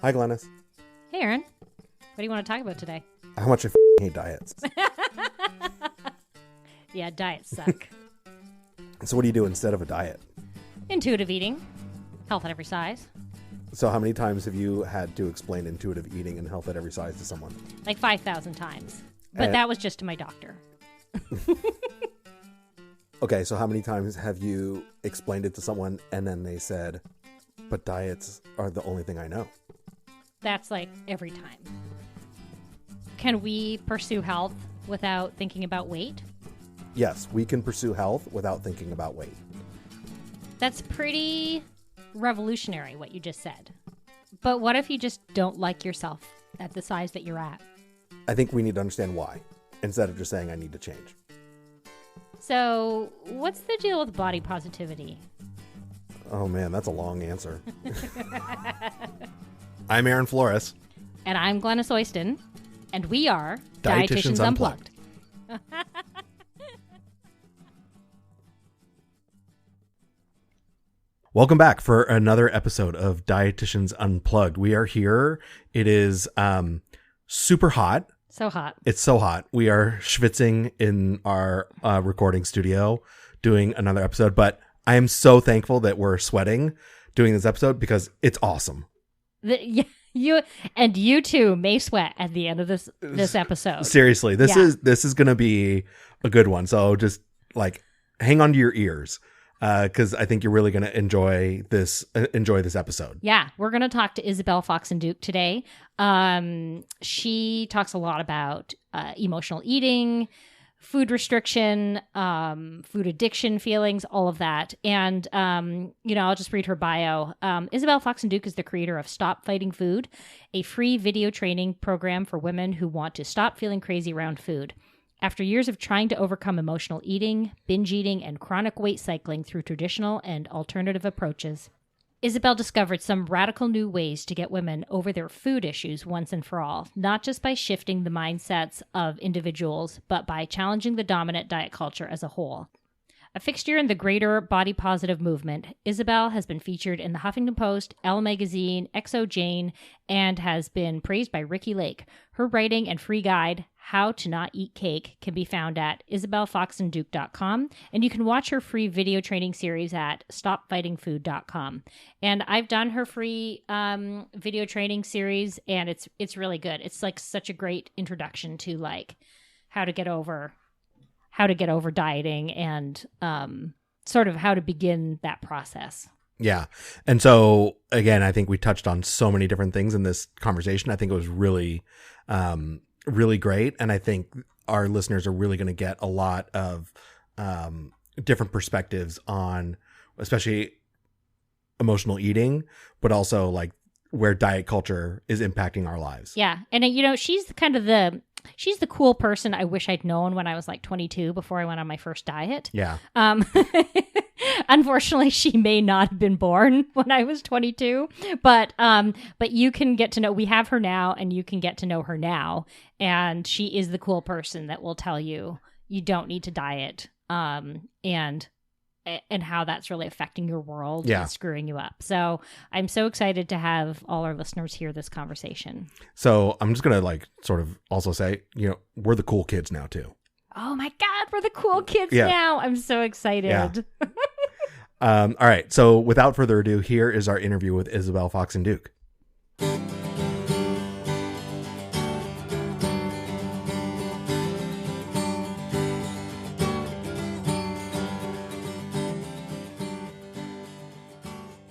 Hi, Glenys. Hey, Aaron. What do you want to talk about today? How much I hate diets. Yeah, diets suck. So what do you do instead of a diet? Intuitive eating. Health at every size. So how many times have you had to explain intuitive eating and health at every size to someone? Like 5,000 times. But that was just to my doctor. Okay, so how many times have you explained it to someone and then they said, but diets are the only thing I know? That's like every time. Can we pursue health without thinking about weight? Yes, we can pursue health without thinking about weight. That's pretty revolutionary, what you just said. But what if you just don't like yourself at the size that you're at? I think we need to understand why, instead of just saying I need to change. So, what's the deal with body positivity? Oh man, that's a long answer. I'm Aaron Flores. And I'm Glenys Oyston. And we are Dietitians Unplugged. Welcome back for another episode of Dietitians Unplugged. We are here. It is super hot. So hot. It's so hot. We are schwitzing in our recording studio doing another episode, but I am so thankful that we're sweating doing this episode because it's awesome. You too may sweat at the end of this episode. Seriously, this is going to be a good one. So just like hang on to your ears. Because I think you're really going to enjoy this episode. Yeah, we're going to talk to Isabel Foxen Duke today. She talks a lot about emotional eating, food restriction, food addiction feelings, all of that. And, I'll just read her bio. Isabel Foxen Duke is the creator of Stop Fighting Food, a free video training program for women who want to stop feeling crazy around food. After years of trying to overcome emotional eating, binge eating, and chronic weight cycling through traditional and alternative approaches, Isabel discovered some radical new ways to get women over their food issues once and for all, not just by shifting the mindsets of individuals, but by challenging the dominant diet culture as a whole. A fixture in the greater body positive movement, Isabel has been featured in the Huffington Post, Elle Magazine, XO Jane, and has been praised by Ricky Lake. Her writing and free guide, How to Not Eat Cake, can be found at isabelfoxenduke.com, and you can watch her free video training series at stopfightingfood.com. And I've done her free video training series, and it's really good. It's like such a great introduction to like how to get over dieting and sort of how to begin that process. Yeah. And so, again, I think we touched on so many different things in this conversation. I think it was really, really great. And I think our listeners are really going to get a lot of different perspectives on, especially emotional eating, but also like where diet culture is impacting our lives. Yeah. And, she's she's the cool person I wish I'd known when I was like 22 before I went on my first diet. Yeah. Unfortunately, she may not have been born when I was 22, but you can get to know, we have her now and you can get to know her now. And she is the cool person that will tell you, you don't need to diet. And how that's really affecting your world and screwing you up. So I'm so excited to have all our listeners hear this conversation. So I'm just going to like sort of also say, we're the cool kids now too. Oh my God, we're the cool kids now. I'm so excited. Yeah. All right. So without further ado, here is our interview with Isabel Foxen Duke.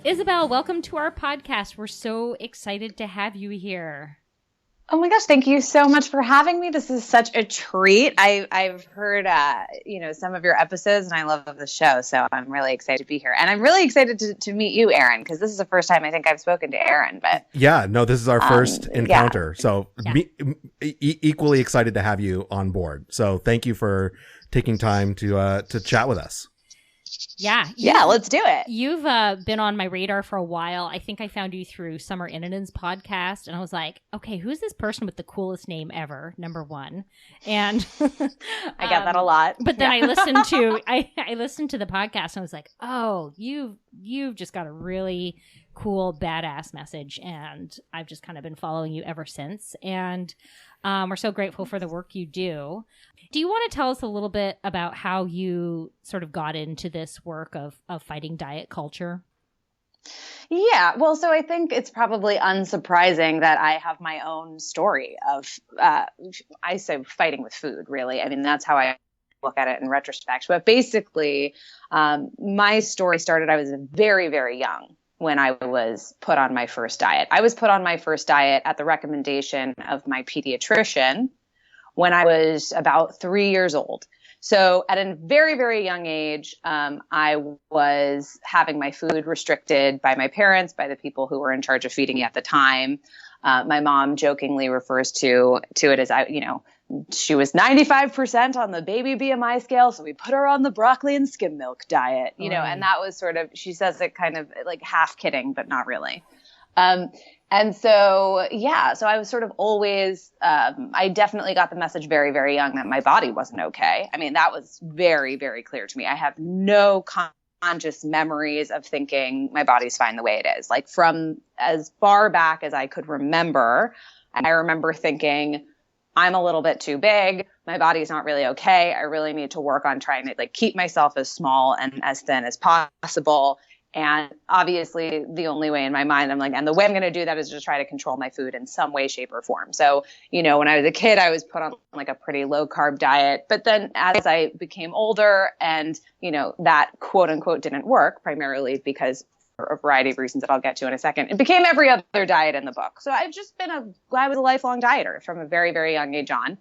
Isabel, welcome to our podcast. We're so excited to have you here. Oh my gosh, thank you so much for having me. This is such a treat. I've heard some of your episodes and I love the show, so I'm really excited to be here. And I'm really excited to meet you, Aaron, because this is the first time I think I've spoken to Aaron. But yeah, no, this is our first encounter. So equally excited to have you on board. So thank you for taking time to chat with us. Yeah, let's do it. You've been on my radar for a while. I think I found you through Summer Innanin's podcast, and I was like, okay, who's this person with the coolest name ever? Number one. And I get that a lot. But then I listened to I listened to the podcast, and I was like, oh, you've just got a really cool, badass message. And I've just kind of been following you ever since. And we're so grateful for the work you do. Do you want to tell us a little bit about how you sort of got into this work of fighting diet culture? Yeah, well, so I think it's probably unsurprising that I have my own story of, I say fighting with food, really. I mean, that's how I look at it in retrospect. But basically, my story started, I was very, very young when I was put on my first diet. I was put on my first diet at the recommendation of my pediatrician when I was about 3 years old. So at a very, very young age, I was having my food restricted by my parents, by the people who were in charge of feeding me at the time. My mom jokingly refers to it as, she was 95% on the baby BMI scale. So we put her on the broccoli and skim milk diet, and that was sort of, she says it kind of like half kidding, but not really. And so, so I was sort of always, I definitely got the message very, very young that my body wasn't okay. I mean, that was very, very clear to me. I have no conscious memories of thinking my body's fine the way it is. Like from as far back as I could remember, I remember thinking, I'm a little bit too big. My body's not really okay. I really need to work on trying to keep myself as small and as thin as possible. And obviously the only way in my mind, I'm like, and the way I'm going to do that is just try to control my food in some way, shape, or form. So, when I was a kid, I was put on a pretty low carb diet. But then as I became older and, that quote unquote didn't work, primarily because for a variety of reasons that I'll get to in a second, it became every other diet in the book. So I've just been I was a lifelong dieter from a very, very young age on.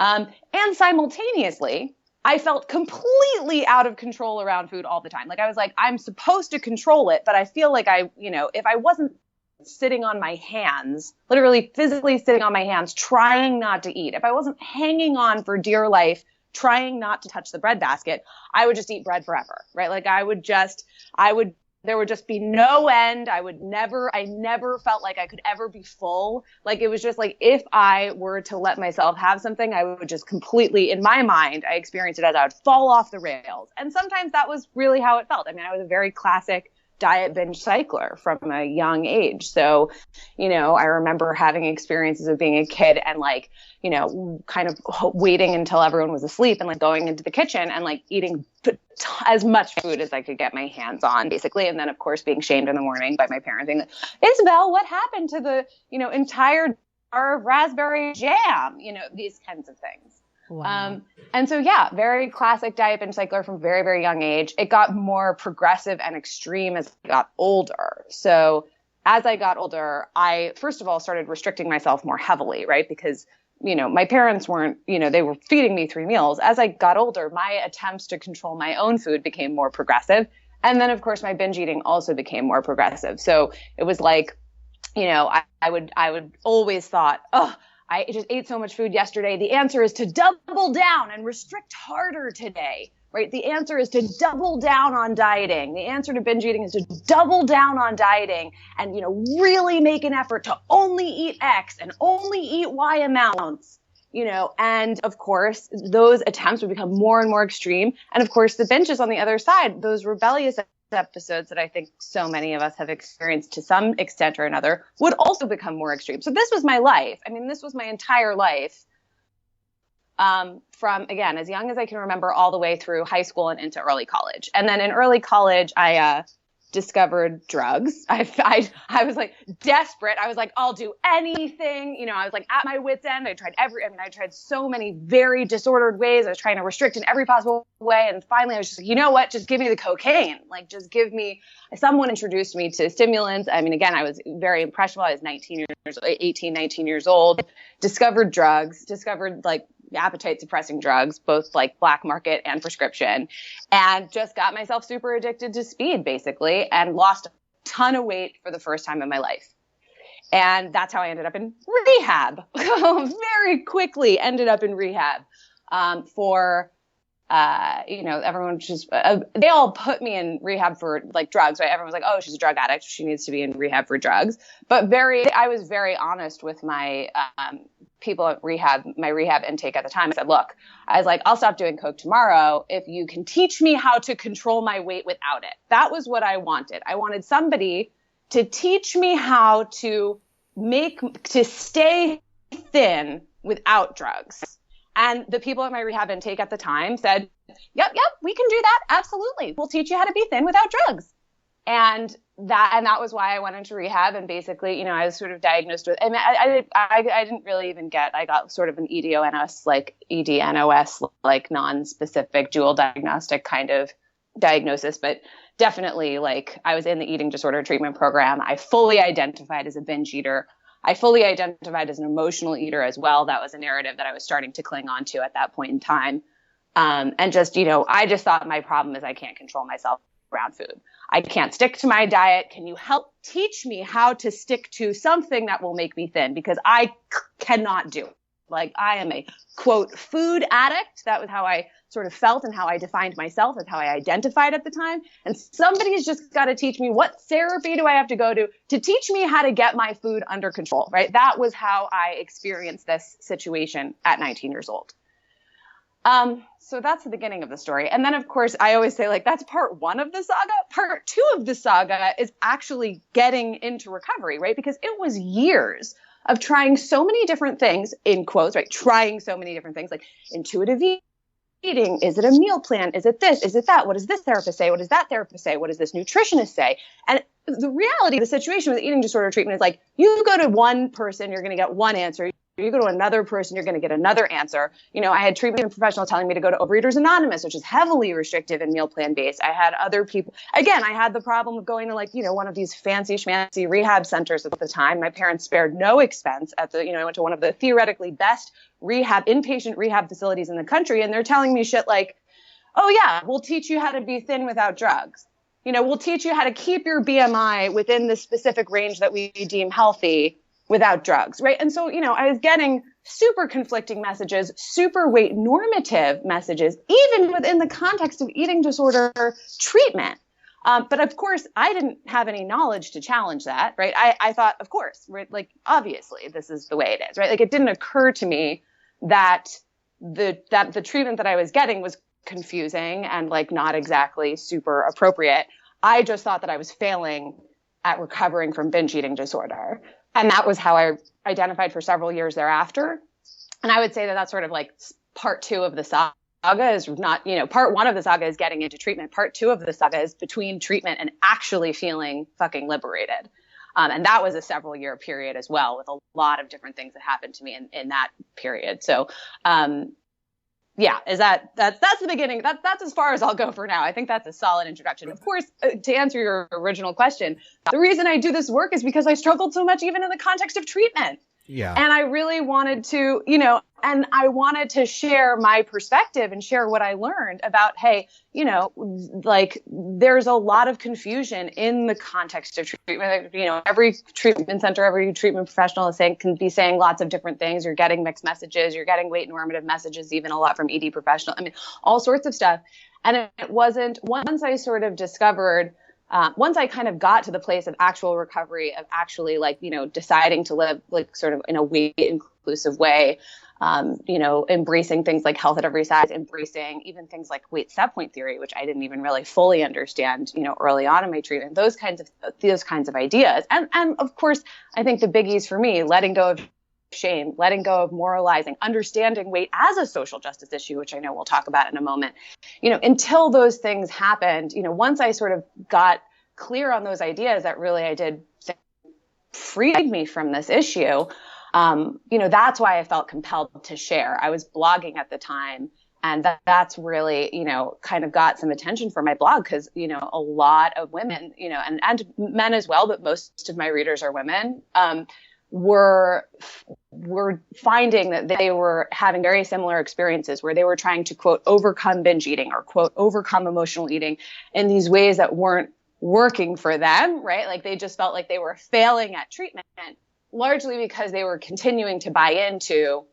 And simultaneously, I felt completely out of control around food all the time. I was like, I'm supposed to control it, but I feel like if I wasn't sitting on my hands, literally physically sitting on my hands, trying not to eat, if I wasn't hanging on for dear life, trying not to touch the bread basket, I would just eat bread forever, right? There would just be no end. I never felt like I could ever be full. It was just if I were to let myself have something, I would just completely, in my mind, I experienced it as I would fall off the rails. And sometimes that was really how it felt. I mean, I was a very classic diet binge cycler from a young age. So, I remember having experiences of being a kid and kind of waiting until everyone was asleep and going into the kitchen and eating as much food as I could get my hands on, basically. And then, of course, being shamed in the morning by my parents saying, Isabel, what happened to the, entire jar of raspberry jam? These kinds of things. Wow. And so, very classic diet binge cycler from very, very young age. It got more progressive and extreme as I got older. So as I got older, I, first of all, started restricting myself more heavily, right? Because, my parents weren't, they were feeding me 3 meals. As I got older, my attempts to control my own food became more progressive. And then, of course, my binge eating also became more progressive. So it was I would always thought, I just ate so much food yesterday. The answer is to double down and restrict harder today, right? The answer is to double down on dieting. The answer to binge eating is to double down on dieting and, really make an effort to only eat X and only eat Y amounts, and of course, those attempts would become more and more extreme. And of course, the binges on the other side, those rebellious episodes that I think so many of us have experienced to some extent or another would also become more extreme. So this was my life. I mean, this was my entire life from, again, as young as I can remember all the way through high school and into early college. And then in early college, I discovered drugs. I was desperate. I was I'll do anything. I was at my wit's end. I tried so many very disordered ways. I was trying to restrict in every possible way. And finally I was just you know what? Just give me the cocaine. Someone introduced me to stimulants. I mean, again, I was very impressionable. I was 18, 19 years old, discovered drugs, discovered appetite suppressing drugs, both black market and prescription, and just got myself super addicted to speed basically and lost a ton of weight for the first time in my life. And that's how I ended up in rehab. Very quickly ended up in rehab for everyone just, they all put me in rehab for drugs, right? Everyone was oh, she's a drug addict. She needs to be in rehab for drugs. But I was very honest with my people at my rehab intake at the time. I said, look, I was like, I'll stop doing Coke tomorrow if you can teach me how to control my weight without it. That was what I wanted. I wanted somebody to teach me how to stay thin without drugs. And the people at my rehab intake at the time said, yep, we can do that. Absolutely. We'll teach you how to be thin without drugs. And that was why I went into rehab. And basically, I was sort of diagnosed with, I didn't really even I got sort of an EDONS, like EDNOS, like non-specific dual diagnostic kind of diagnosis, but definitely like I was in the eating disorder treatment program. I fully identified as a binge eater. I fully identified as an emotional eater as well. That was a narrative that I was starting to cling on to at that point in time. And just, I just thought my problem is I can't control myself around food. I can't stick to my diet. Can you help teach me how to stick to something that will make me thin? Because I cannot do it. Like I am a quote food addict. That was how I sort of felt and how I defined myself. That's how I identified at the time. And somebody's just got to teach me, what therapy do I have to go to teach me how to get my food under control, right? That was how I experienced this situation at 19 years old. So that's the beginning of the story. And then of course, I always say like, that's part one of the saga. Part two of the saga is actually getting into recovery, right? Because it was years of trying so many different things, in quotes, right? Trying so many different things like intuitive eating. Is it a meal plan? Is it this? Is it that? What does this therapist say? What does that therapist say? What does this nutritionist say? And the reality of the situation with eating disorder treatment is like, you go to one person, you're going to get one answer. You go to another person, you're going to get another answer. I had treatment professionals telling me to go to Overeaters Anonymous, which is heavily restrictive and meal plan based. I had other people. Again, I had the problem of going to one of these fancy schmancy rehab centers at the time. My parents spared no expense I went to one of the theoretically best inpatient rehab facilities in the country. And they're telling me shit like, oh yeah, we'll teach you how to be thin without drugs. We'll teach you how to keep your BMI within the specific range that we deem healthy without drugs, right? And so, I was getting super conflicting messages, super weight normative messages, even within the context of eating disorder treatment. But of course, I didn't have any knowledge to challenge that, right? I thought, of course, right? Like, obviously, this is the way it is, right? Like, it didn't occur to me that the treatment that I was getting was confusing and like not exactly super appropriate. I just thought that I was failing at recovering from binge eating disorder. And that was how I identified for several years thereafter. And I would say that that's sort of like part two of the saga is not, part one of the saga is getting into treatment. Part two of the saga is between treatment and actually feeling fucking liberated. And that was a several year period as well, with a lot of different things that happened to me in that period. So, yeah, that's the beginning. That's as far as I'll go for now. I think that's a solid introduction. Of course, to answer your original question, the reason I do this work is because I struggled so much, even in the context of treatment. Yeah. And I really wanted to, and I wanted to share my perspective and share what I learned about, hey, like there's a lot of confusion in the context of treatment. Every treatment center, every treatment professional can be saying lots of different things. You're getting mixed messages. You're getting weight normative messages, even a lot from ED professionals. I mean, all sorts of stuff. And it wasn't, once I sort of discovered, once I kind of got to the place of actual recovery, of actually deciding to live like sort of in a weight inclusive way, embracing things like health at every size, embracing even things like weight set point theory, which I didn't even really fully understand, early on in my treatment, those kinds of ideas. And of course, I think the biggies for me, letting go of shame, letting go of moralizing, understanding weight as a social justice issue, which I know we'll talk about in a moment, until those things happened, once I sort of got clear on those ideas that really I did freed me from this issue. That's why I felt compelled to share. I was blogging at the time, and that's really, kind of got some attention for my blog because, a lot of women, and men as well, but most of my readers are women, were finding that they were having very similar experiences where they were trying to, quote, overcome binge eating or, quote, overcome emotional eating in these ways that weren't working for them, right? Like they just felt like they were failing at treatment, largely because they were continuing to buy into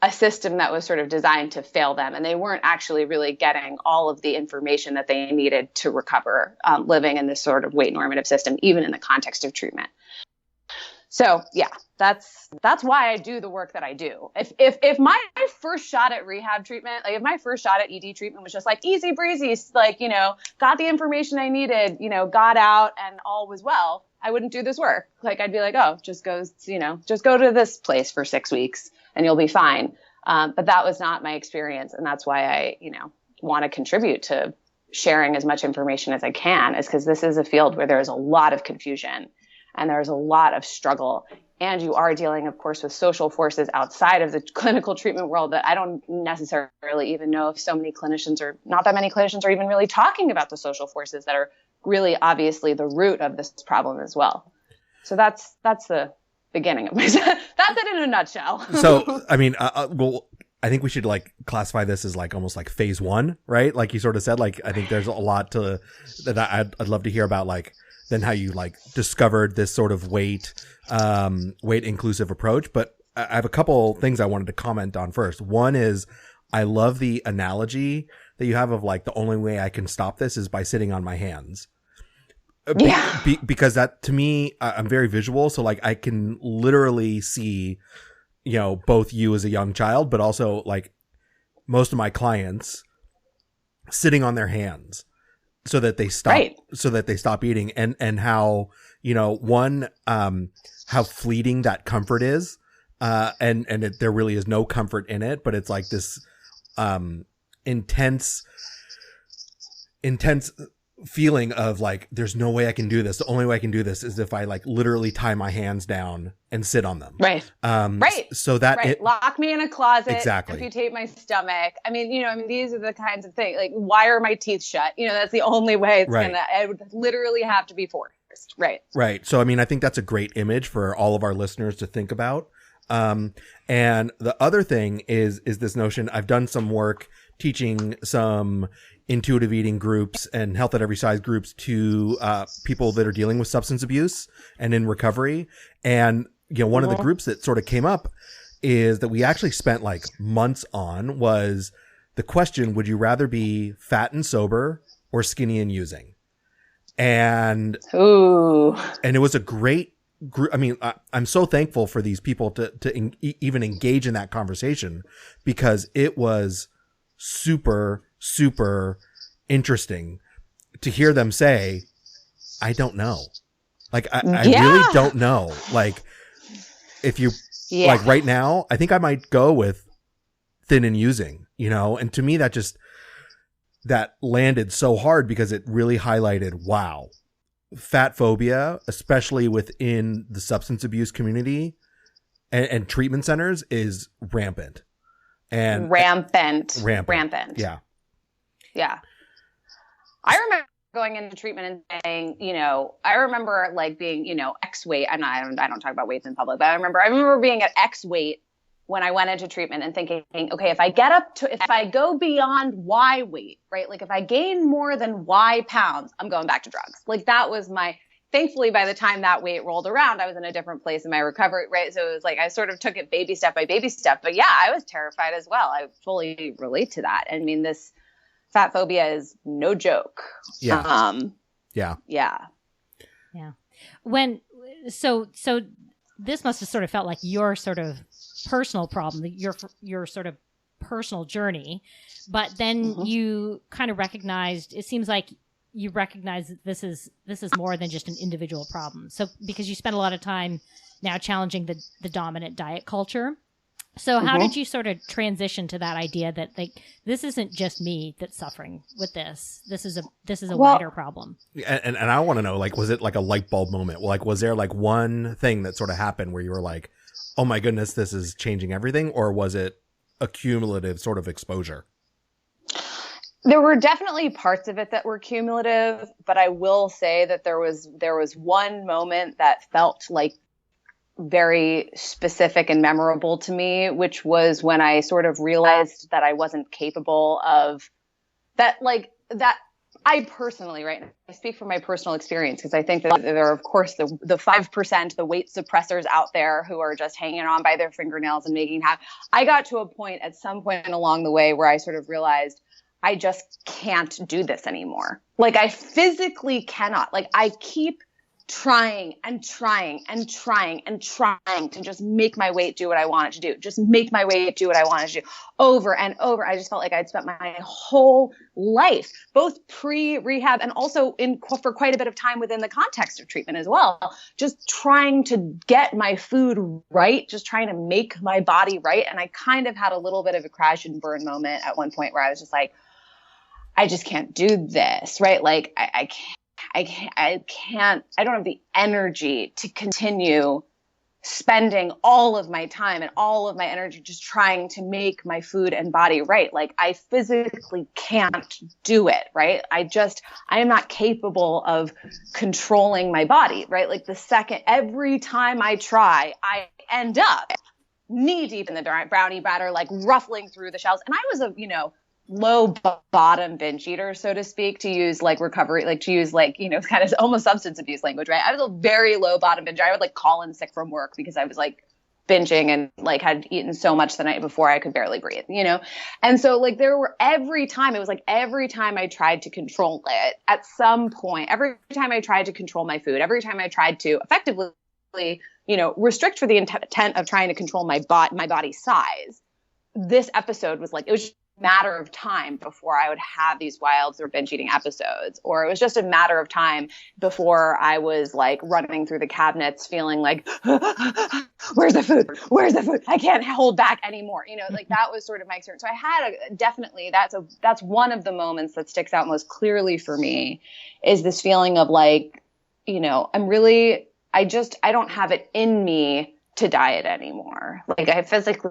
a system that was sort of designed to fail them. And they weren't actually really getting all of the information that they needed to recover living in this sort of weight normative system, even in the context of treatment. So yeah, that's why I do the work that I do. If my first shot at rehab treatment, like if my first shot at ED treatment was just like easy breezy, like, got the information I needed, got out and all was well, I wouldn't do this work. Like I'd be like, oh, just go to this place for 6 weeks and you'll be fine. But that was not my experience. And that's why I, want to contribute to sharing as much information as I can, is because this is a field where there's a lot of confusion and there's a lot of struggle. And you are dealing, of course, with social forces outside of the clinical treatment world that I don't necessarily even know if not that many clinicians are even really talking about the social forces that are really obviously the root of this problem as well. So that's the beginning of my, that's it in a nutshell. So, I mean, I think we should like classify this as like almost like phase 1, right? Like you sort of said, like, I think there's a lot that I'd love to hear about, like, then how you like discovered this sort of weight inclusive approach. But I have a couple things I wanted to comment on first. One is I love the analogy that you have of like, the only way I can stop this is by sitting on my hands. Yeah. Because that to me, I'm very visual. So like I can literally see, both you as a young child, but also like most of my clients sitting on their hands so that they stop eating, and how, one, how fleeting that comfort is. And there really is no comfort in it, but it's like this, intense feeling of like, there's no way I can do this. The only way I can do this is if I like literally tie my hands down and sit on them. Right. Right. So that lock me in a closet. Exactly. Amputate my stomach. I mean, these are the kinds of things, like wire my teeth shut. That's the only way it would literally have to be forced. Right. Right. So, I mean, I think that's a great image for all of our listeners to think about. And the other thing is this notion. I've done some work teaching some intuitive eating groups and health at every size groups to people that are dealing with substance abuse and in recovery. And, one of the groups that sort of came up is that we actually spent like months on was the question, would you rather be fat and sober or skinny and using? And it was a great group. I mean, I'm so thankful for these people to even engage in that conversation, because it was super, super interesting to hear them say, I don't know. Like, I really don't know. Like, if you, like right now, I think I might go with thin and using, and to me that landed so hard, because it really highlighted, wow, fat phobia, especially within the substance abuse community and treatment centers, is rampant. And rampant. Yeah. Yeah. I remember going into treatment and saying, I remember like being, X weight. I don't talk about weights in public, but I remember being at X weight when I went into treatment and thinking, okay, if I go beyond Y weight, right? Like if I gain more than Y pounds, I'm going back to drugs. Like that was thankfully by the time that weight rolled around, I was in a different place in my recovery, right? So it was like, I sort of took it baby step by baby step, but yeah, I was terrified as well. I fully relate to that. I mean, this fat phobia is no joke. Yeah. Yeah. So this must have sort of felt like your sort of personal problem, your sort of personal journey, but then you kind of recognized, it seems like you recognize that this is more than just an individual problem. So because you spend a lot of time now challenging the dominant diet culture. So how did you sort of transition to that idea that like, this isn't just me that's suffering with this. This is a wider problem. And I want to know, like, was it like a light bulb moment? Like, was there like one thing that sort of happened where you were like, oh my goodness, this is changing everything? Or was it a cumulative sort of exposure? There were definitely parts of it that were cumulative, but I will say that there was one moment that felt like very specific and memorable to me, which was when I sort of realized that I wasn't capable of that, like that. I personally, right now, I speak from my personal experience, because I think that there are, of course, the 5%, the weight suppressors out there who are just hanging on by their fingernails and making happen. I got to a point at some point along the way where I sort of realized I just can't do this anymore. Like I physically cannot. Like I keep trying and trying and trying and trying to just make my weight do what I wanted to do. Just make my weight do what I wanted to do over and over. I just felt like I'd spent my whole life, both pre-rehab and also for quite a bit of time within the context of treatment as well, just trying to get my food right, just trying to make my body right. And I kind of had a little bit of a crash and burn moment at one point where I was just like, I just can't do this, right? Like I don't have the energy to continue spending all of my time and all of my energy just trying to make my food and body right. Like I physically can't do it, right? I am not capable of controlling my body, right? Like every time I try, I end up knee deep in the brownie batter, like ruffling through the shells. And I was low bottom binge eater, so to speak, to use like recovery, like to use like, kind of almost substance abuse language, right? I was a very low bottom binge. I would like call in sick from work because I was like binging and like had eaten so much the night before I could barely breathe, And so like every time I tried to control it at some point, every time I tried to control my food, every time I tried to effectively, restrict for the intent of trying to control my body size, this episode was like, it was just matter of time before I would have these wild or binge eating episodes, or it was just a matter of time before I was like running through the cabinets feeling like, where's the food? Where's the food? I can't hold back anymore. Like that was sort of my experience. So I had definitely, that's one of the moments that sticks out most clearly for me is this feeling of like, I don't have it in me to diet anymore. Like I physically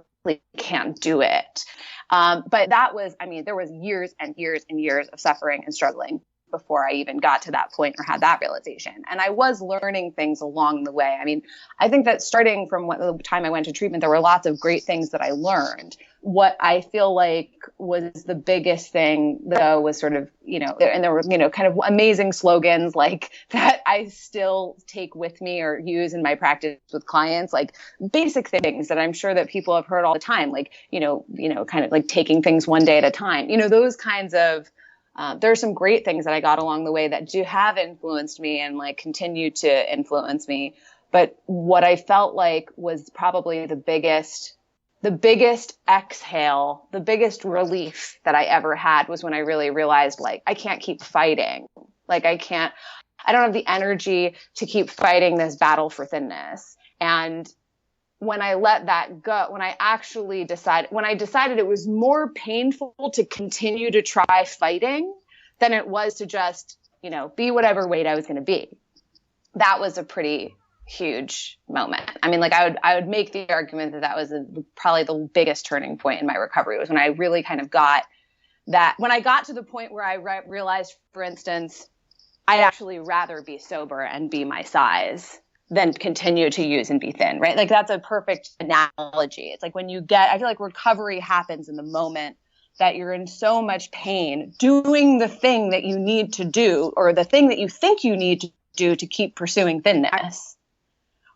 can't do it. But there was years and years and years of suffering and struggling before I even got to that point or had that realization. And I was learning things along the way. I mean, I think that starting from the time I went to treatment, there were lots of great things that I learned. What I feel like was the biggest thing, though, was sort of, and there were, kind of amazing slogans like that I still take with me or use in my practice with clients, like basic things that I'm sure that people have heard all the time, like, kind of like taking things one day at a time, those kinds of, there are some great things that I got along the way that do have influenced me and like continue to influence me. But what I felt like was probably the biggest exhale, the biggest relief that I ever had was when I really realized like, I can't keep fighting. Like I don't have the energy to keep fighting this battle for thinness. And when I let that go, when I decided it was more painful to continue to try fighting than it was to just, be whatever weight I was going to be. That was a pretty huge moment. I mean, like I would make the argument that was probably the biggest turning point in my recovery was when I really kind of got that, when I got to the point where I realized, for instance, I'd actually rather be sober and be my size than continue to use and be thin, right? Like that's a perfect analogy. It's like I feel like recovery happens in the moment that you're in so much pain doing the thing that you need to do or the thing that you think you need to do to keep pursuing thinness.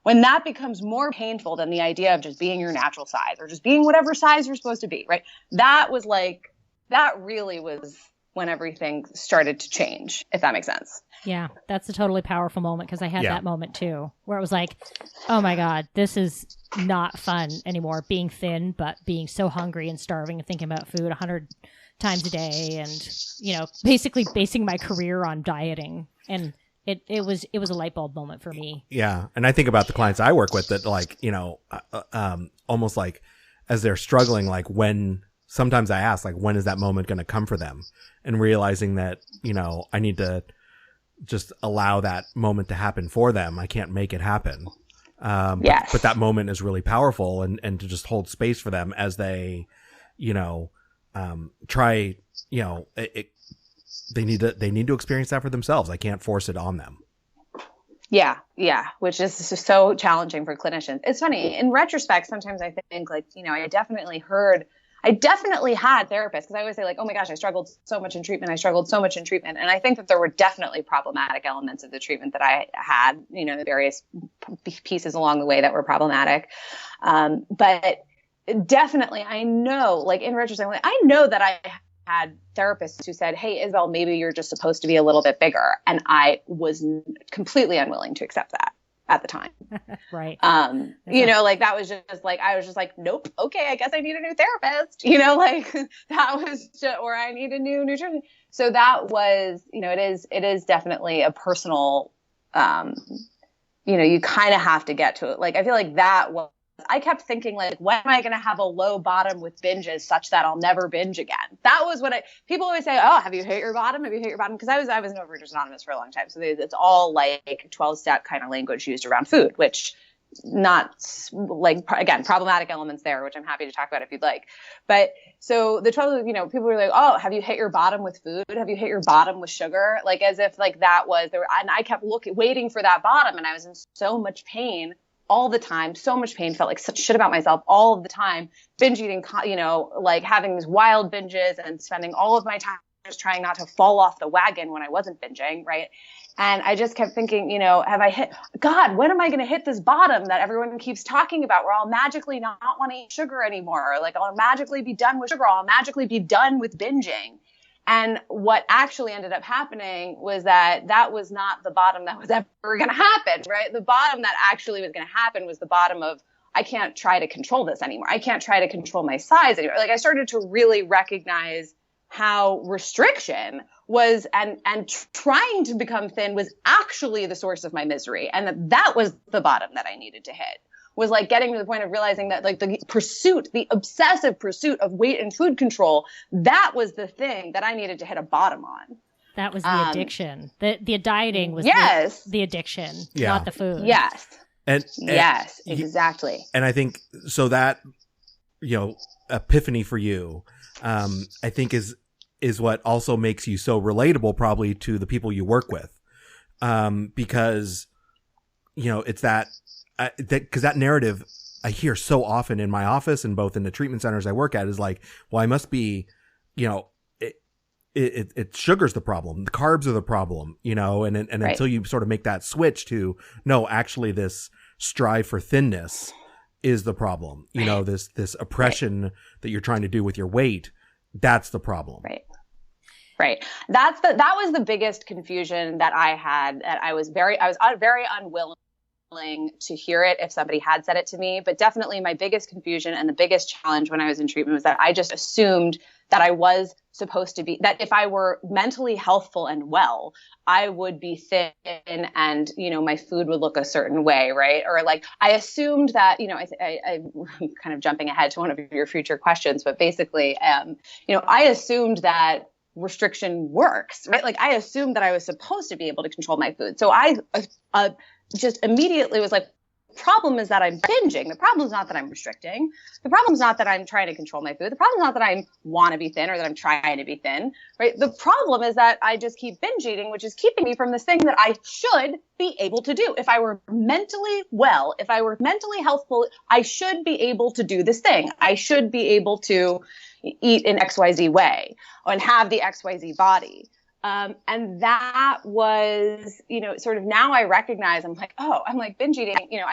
When that becomes more painful than the idea of just being your natural size or just being whatever size you're supposed to be, right? That really was when everything started to change, if that makes sense. Yeah, that's a totally powerful moment because I had that moment too, where it was like, oh my God, this is not fun anymore, being thin, but being so hungry and starving and thinking about food 100 times a day and, basically basing my career on dieting. And it was a light bulb moment for me. Yeah. And I think about the clients I work with that like, almost like as they're struggling, like sometimes I ask, like, when is that moment going to come for them? And realizing that, I need to just allow that moment to happen for them. I can't make it happen. Yes. But that moment is really powerful and to just hold space for them as they, try, they need to experience that for themselves. I can't force it on them. Yeah. Yeah. Which is just so challenging for clinicians. It's funny in retrospect. Sometimes I think like, I definitely had therapists because I always say like, oh my gosh, I struggled so much in treatment. And I think that there were definitely problematic elements of the treatment that I had, the various pieces along the way that were problematic. But definitely I know, like in retrospect, like, I know that I had therapists who said, hey, Isabel, maybe you're just supposed to be a little bit bigger. And I was completely unwilling to accept that at the time. Right. You know, like that was just like, I was just like, nope. Okay. I guess I need a new therapist, you know, like that was just, or I need a new nutrition. So that was, you know, it is definitely a personal, you know, you kind of have to get to it. Like, I feel like that was, I kept thinking like, when am I going to have a low bottom with binges such that I'll never binge again? That was what people always say, oh, have you hit your bottom? Have you hit your bottom? Because I was an Overeaters Anonymous for a long time. So it's all like 12-step kind of language used around food, which not like, again, problematic elements there, which I'm happy to talk about if you'd like. But so the 12, you know, people were like, oh, have you hit your bottom with food? Have you hit your bottom with sugar? Like as if like that was there. And I kept waiting for that bottom, and I was in so much pain all the time, so much pain, felt like such shit about myself all of the time, binge eating, you know, like having these wild binges and spending all of my time just trying not to fall off the wagon when I wasn't binging, right? And I just kept thinking, you know, have I hit, God, when am I going to hit this bottom that everyone keeps talking about where I'll magically not want to eat sugar anymore? Or like I'll magically be done with sugar. I'll magically be done with binging. And what actually ended up happening was that was not the bottom that was ever going to happen, right? The bottom that actually was going to happen was the bottom of, I can't try to control this anymore. I can't try to control my size anymore. Like I started to really recognize how restriction was and trying to become thin was actually the source of my misery. And that was the bottom that I needed to hit. Was like getting to the point of realizing that like the obsessive pursuit of weight and food control, that was the thing that I needed to hit a bottom on. That was the addiction. The dieting was the addiction, not the food. Yes. And yes, exactly. And I think so that, you know, epiphany for you, I think is what also makes you so relatable probably to the people you work with. Because, you know, it's because that narrative I hear so often in my office and both in the treatment centers I work at is like, well, I must be, you know, it sugar's the problem. The carbs are the problem, you know, and right. Until you sort of make that switch to, no, actually this strive for thinness is the problem. You know, this oppression that you're trying to do with your weight, that's the problem. Right. That was the biggest confusion that I had. That I was very unwilling to hear it if somebody had said it to me. But definitely my biggest confusion and the biggest challenge when I was in treatment was that I just assumed that I was supposed to be, that if I were mentally healthful and well, I would be thin and, you know, my food would look a certain way, right? Or like, I assumed that, you know, I'm kind of jumping ahead to one of your future questions, but basically, you know, I assumed that restriction works, right? Like I assumed that I was supposed to be able to control my food. So I just immediately was like, problem is that I'm binging. The problem is not that I'm restricting. The problem is not that I'm trying to control my food. The problem is not that I want to be thin or that I'm trying to be thin, right? The problem is that I just keep binge eating, which is keeping me from this thing that I should be able to do. If I were mentally well, if I were mentally healthful, I should be able to do this thing. I should be able to eat in XYZ way and have the XYZ body. And that was, you know, sort of now I recognize, I'm like binge eating, you know,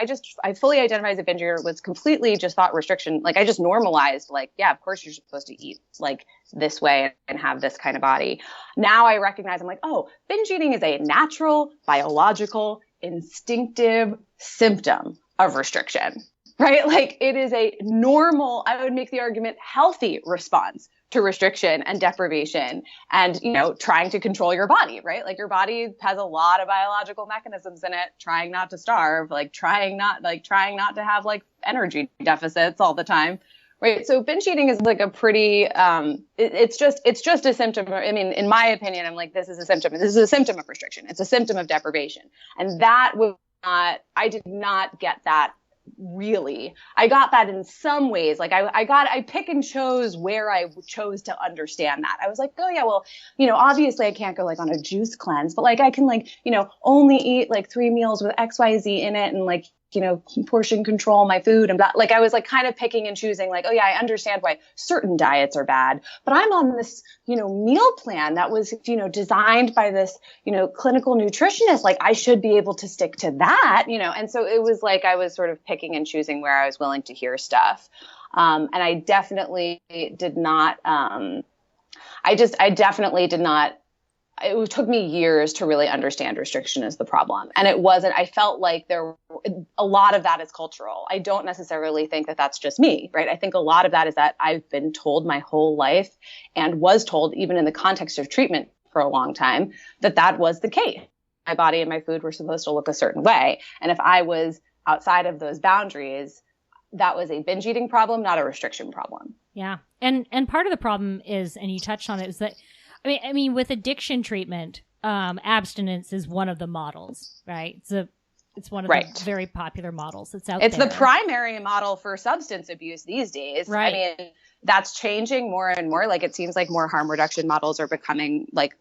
I fully identify as a binge eater, was completely just thought restriction. Like I just normalized, like, yeah, of course you're supposed to eat like this way and have this kind of body. Now I recognize, I'm like, oh, binge eating is a natural, biological, instinctive symptom of restriction, right? Like it is a normal, I would make the argument, healthy response to restriction and deprivation and, you know, trying to control your body, right? Like your body has a lot of biological mechanisms in it, trying not to starve, like trying not to have like energy deficits all the time, right? So binge eating is like a pretty, it's just a symptom. I mean, in my opinion, I'm like, this is a symptom of restriction. It's a symptom of deprivation. And that was not, I did not get that. Really, I got that in some ways. Like I pick and chose where I chose to understand that. I was like, oh yeah, well, you know, obviously I can't go like on a juice cleanse, but like I can like, you know, only eat like 3 meals with XYZ in it and like, you know, portion control my food and blah. Like I was like kind of picking and choosing like, oh yeah, I understand why certain diets are bad, but I'm on this, you know, meal plan that was, you know, designed by this, you know, clinical nutritionist. Like I should be able to stick to that, you know? And so it was like, I was sort of picking and choosing where I was willing to hear stuff. And I definitely did not, I definitely did not. It took me years to really understand restriction as the problem. And it wasn't, I felt like a lot of that is cultural. I don't necessarily think that that's just me, right? I think a lot of that is that I've been told my whole life, and was told even in the context of treatment for a long time, that was the case. My body and my food were supposed to look a certain way. And if I was outside of those boundaries, that was a binge eating problem, not a restriction problem. Yeah. And part of the problem is, and you touched on it, is that I mean, with addiction treatment, abstinence is one of the models, right? It's one of the very popular models that's out there. It's the primary model for substance abuse these days. Right. I mean, that's changing more and more. Like, it seems like more harm reduction models are becoming like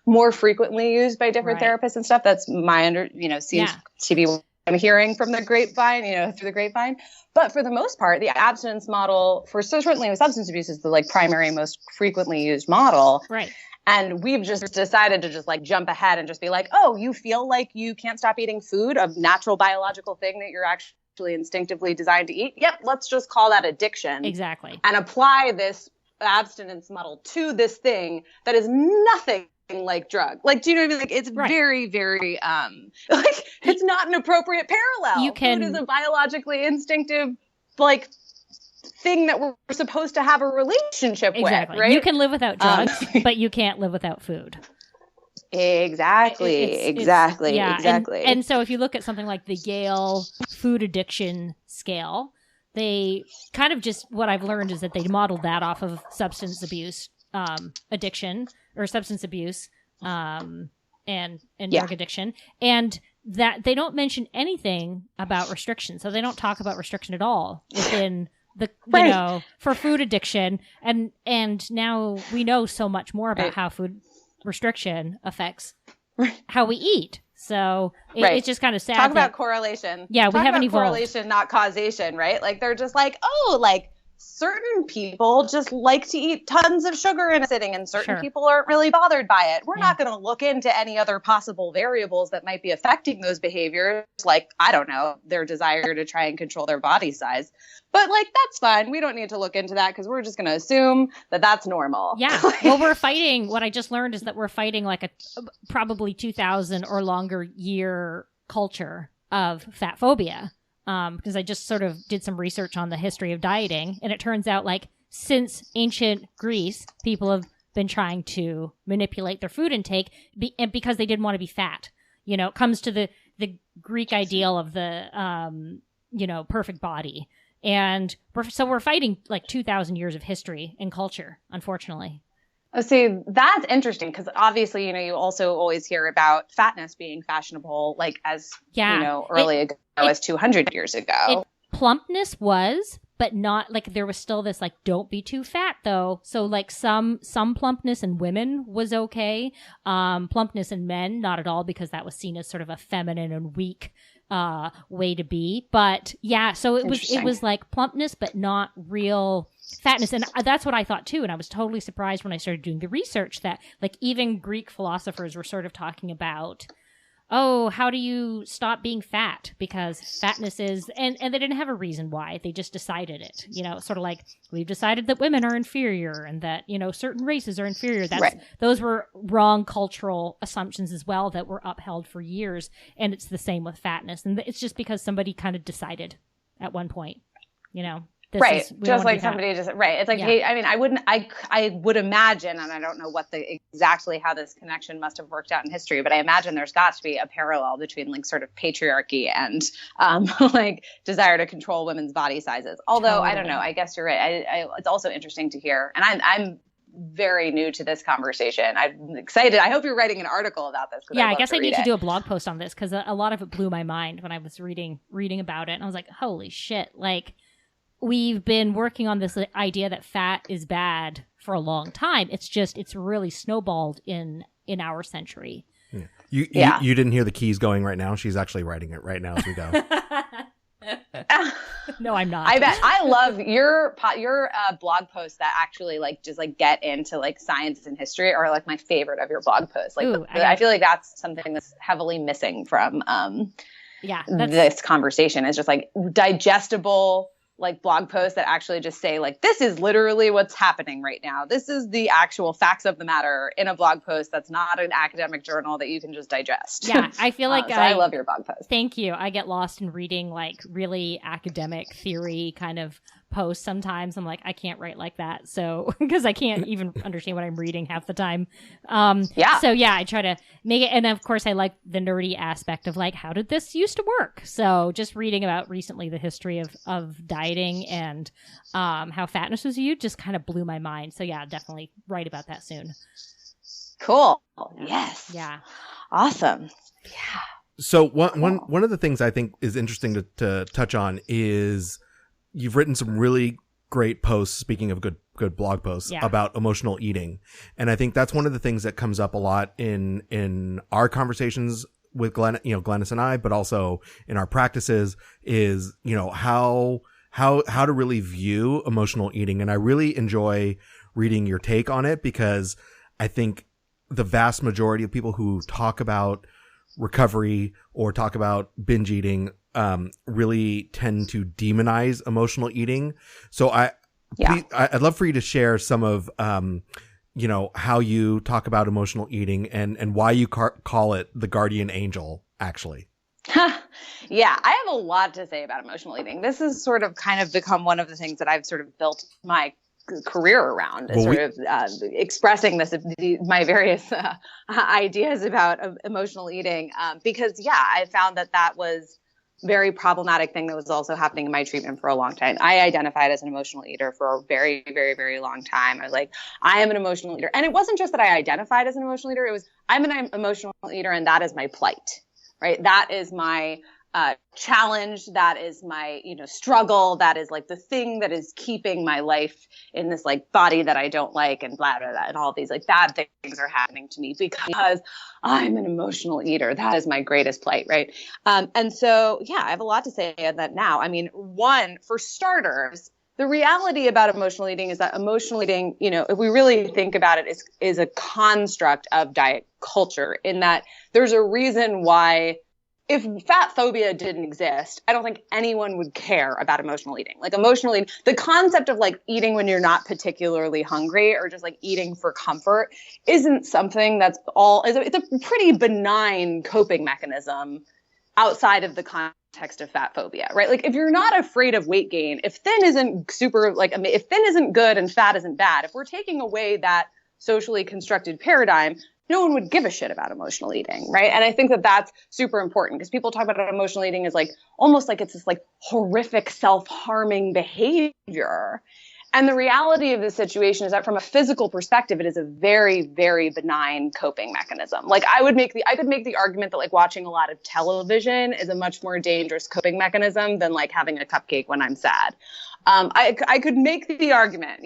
more frequently used by different therapists and stuff. That's my seems to be what I'm hearing from the grapevine, through the grapevine. But for the most part, the abstinence model certainly with substance abuse is the primary, most frequently used model. Right. And we've just decided to just jump ahead and just be like, oh, you feel like you can't stop eating food, a natural biological thing that you're actually instinctively designed to eat. Yep. Let's just call that addiction. Exactly. And apply this abstinence model to this thing that is nothing like drug. Do you know what I mean? It's very, very, it's not an appropriate parallel. Food is a biologically instinctive, thing that we're supposed to have a relationship with, right? You can live without drugs, but you can't live without food. Exactly. And so if you look at something like the Yale food addiction scale, they kind of just, what I've learned is that they modeled that off of substance abuse, addiction, or substance abuse, and drug addiction. And that they don't mention anything about restriction. So they don't talk about restriction at all within the, for food addiction. And now we know so much more about how food restriction affects how we eat. So it's just kind of sad. Talk about correlation. Yeah, we haven't evolved. Correlation, not causation, right? They're just certain people just like to eat tons of sugar in a sitting, and certain people aren't really bothered by it. We're not going to look into any other possible variables that might be affecting those behaviors, I don't know, their desire to try and control their body size. But that's fine. We don't need to look into that because we're just going to assume that that's normal. Yeah. Well, we're fighting. What I just learned is that we're fighting a probably 2,000 or longer year culture of fat phobia. Because I just sort of did some research on the history of dieting, and it turns out since ancient Greece, people have been trying to manipulate their food intake and because they didn't want to be fat. It comes to the Greek ideal of the, perfect body. And so we're fighting 2,000 years of history and culture, unfortunately. Oh, see, that's interesting because obviously, you also always hear about fatness being fashionable, early ago as 200 years ago. Plumpness was, but not there was still this don't be too fat though. So some plumpness in women was okay. Plumpness in men, not at all, because that was seen as sort of a feminine and weak way to be. But yeah, so it was plumpness, but not real fatness. And that's what I thought too. And I was totally surprised when I started doing the research that even Greek philosophers were sort of talking about, oh, how do you stop being fat? Because fatness is, and they didn't have a reason why. They just decided it, sort of we've decided that women are inferior and that, certain races are inferior. Those were wrong cultural assumptions as well that were upheld for years. And it's the same with fatness. And it's just because somebody kind of decided at one point, just somebody just It's hey, I mean, I would imagine, and I don't know exactly how this connection must have worked out in history, but I imagine there's got to be a parallel between sort of patriarchy and desire to control women's body sizes. Although totally. I don't know, I guess you're right. It's also interesting to hear, and I'm very new to this conversation. I'm excited. I hope you're writing an article about this. Yeah, I guess I need to do a blog post on this because a lot of it blew my mind when I was reading about it, and I was like, holy shit, we've been working on this idea that fat is bad for a long time. It's really snowballed in our century. Yeah. You didn't hear the keys going right now. She's actually writing it right now as we go. No, I'm not. I bet. I love your blog posts that actually just get into science and history are my favorite of your blog posts. I feel like that's something that's heavily missing from this conversation. Is just digestible, like blog posts that actually just say like, this is literally what's happening right now. This is the actual facts of the matter in a blog post that's not an academic journal that you can just digest. Yeah, I feel like so I love your blog post. Thank you. I get lost in reading like really academic theory kind of posts sometimes. I'm like, I can't write like that. So, because I can't even understand what I'm reading half the time. So yeah, I try to make it. And of course, I like the nerdy aspect of like, how did this used to work? So just reading about recently the history of dieting and how fatness was viewed just kind of blew my mind. So yeah, definitely write about that soon. Cool. Yes. Yeah. Awesome. Yeah. So one of the things I think is interesting to touch on is you've written some really great posts, speaking of good blog posts, about emotional eating. And I think that's one of the things that comes up a lot in our conversations with Glenys and I, but also in our practices is, how to really view emotional eating. And I really enjoy reading your take on it, because I think the vast majority of people who talk about recovery or talk about binge eating really tend to demonize emotional eating. So I'd love for you to share some of how you talk about emotional eating and why you call it the guardian angel, actually. Yeah, I have a lot to say about emotional eating. This has sort of kind of become one of the things that I've sort of built my career around, expressing my various ideas about emotional eating, because I found that was very problematic thing that was also happening in my treatment for a long time. I identified as an emotional eater for a very, very, very long time. I was like, I am an emotional eater. And it wasn't just that I identified as an emotional eater. It was, I'm an emotional eater and that is my plight, right? That is my challenge. That is my, struggle. That is like the thing that is keeping my life in this like body that I don't like, and blah, blah, blah, and all these like bad things are happening to me because I'm an emotional eater. That is my greatest plight. Right. And so, I have a lot to say on that now. I mean, one, for starters, the reality about emotional eating is that emotional eating, if we really think about it, is a construct of diet culture, in that there's a reason why, if fat phobia didn't exist, I don't think anyone would care about emotional eating. Like emotional eating, the concept of like eating when you're not particularly hungry or just like eating for comfort isn't something it's a pretty benign coping mechanism outside of the context of fat phobia, right? Like if you're not afraid of weight gain, if thin isn't good and fat isn't bad, if we're taking away that socially constructed paradigm, no one would give a shit about emotional eating, right? And I think that that's super important, because people talk about emotional eating as like almost like it's this like horrific self-harming behavior. And the reality of the situation is that from a physical perspective, it is a very, very benign coping mechanism. Like I could make the argument that like watching a lot of television is a much more dangerous coping mechanism than like having a cupcake when I'm sad. I could make the argument,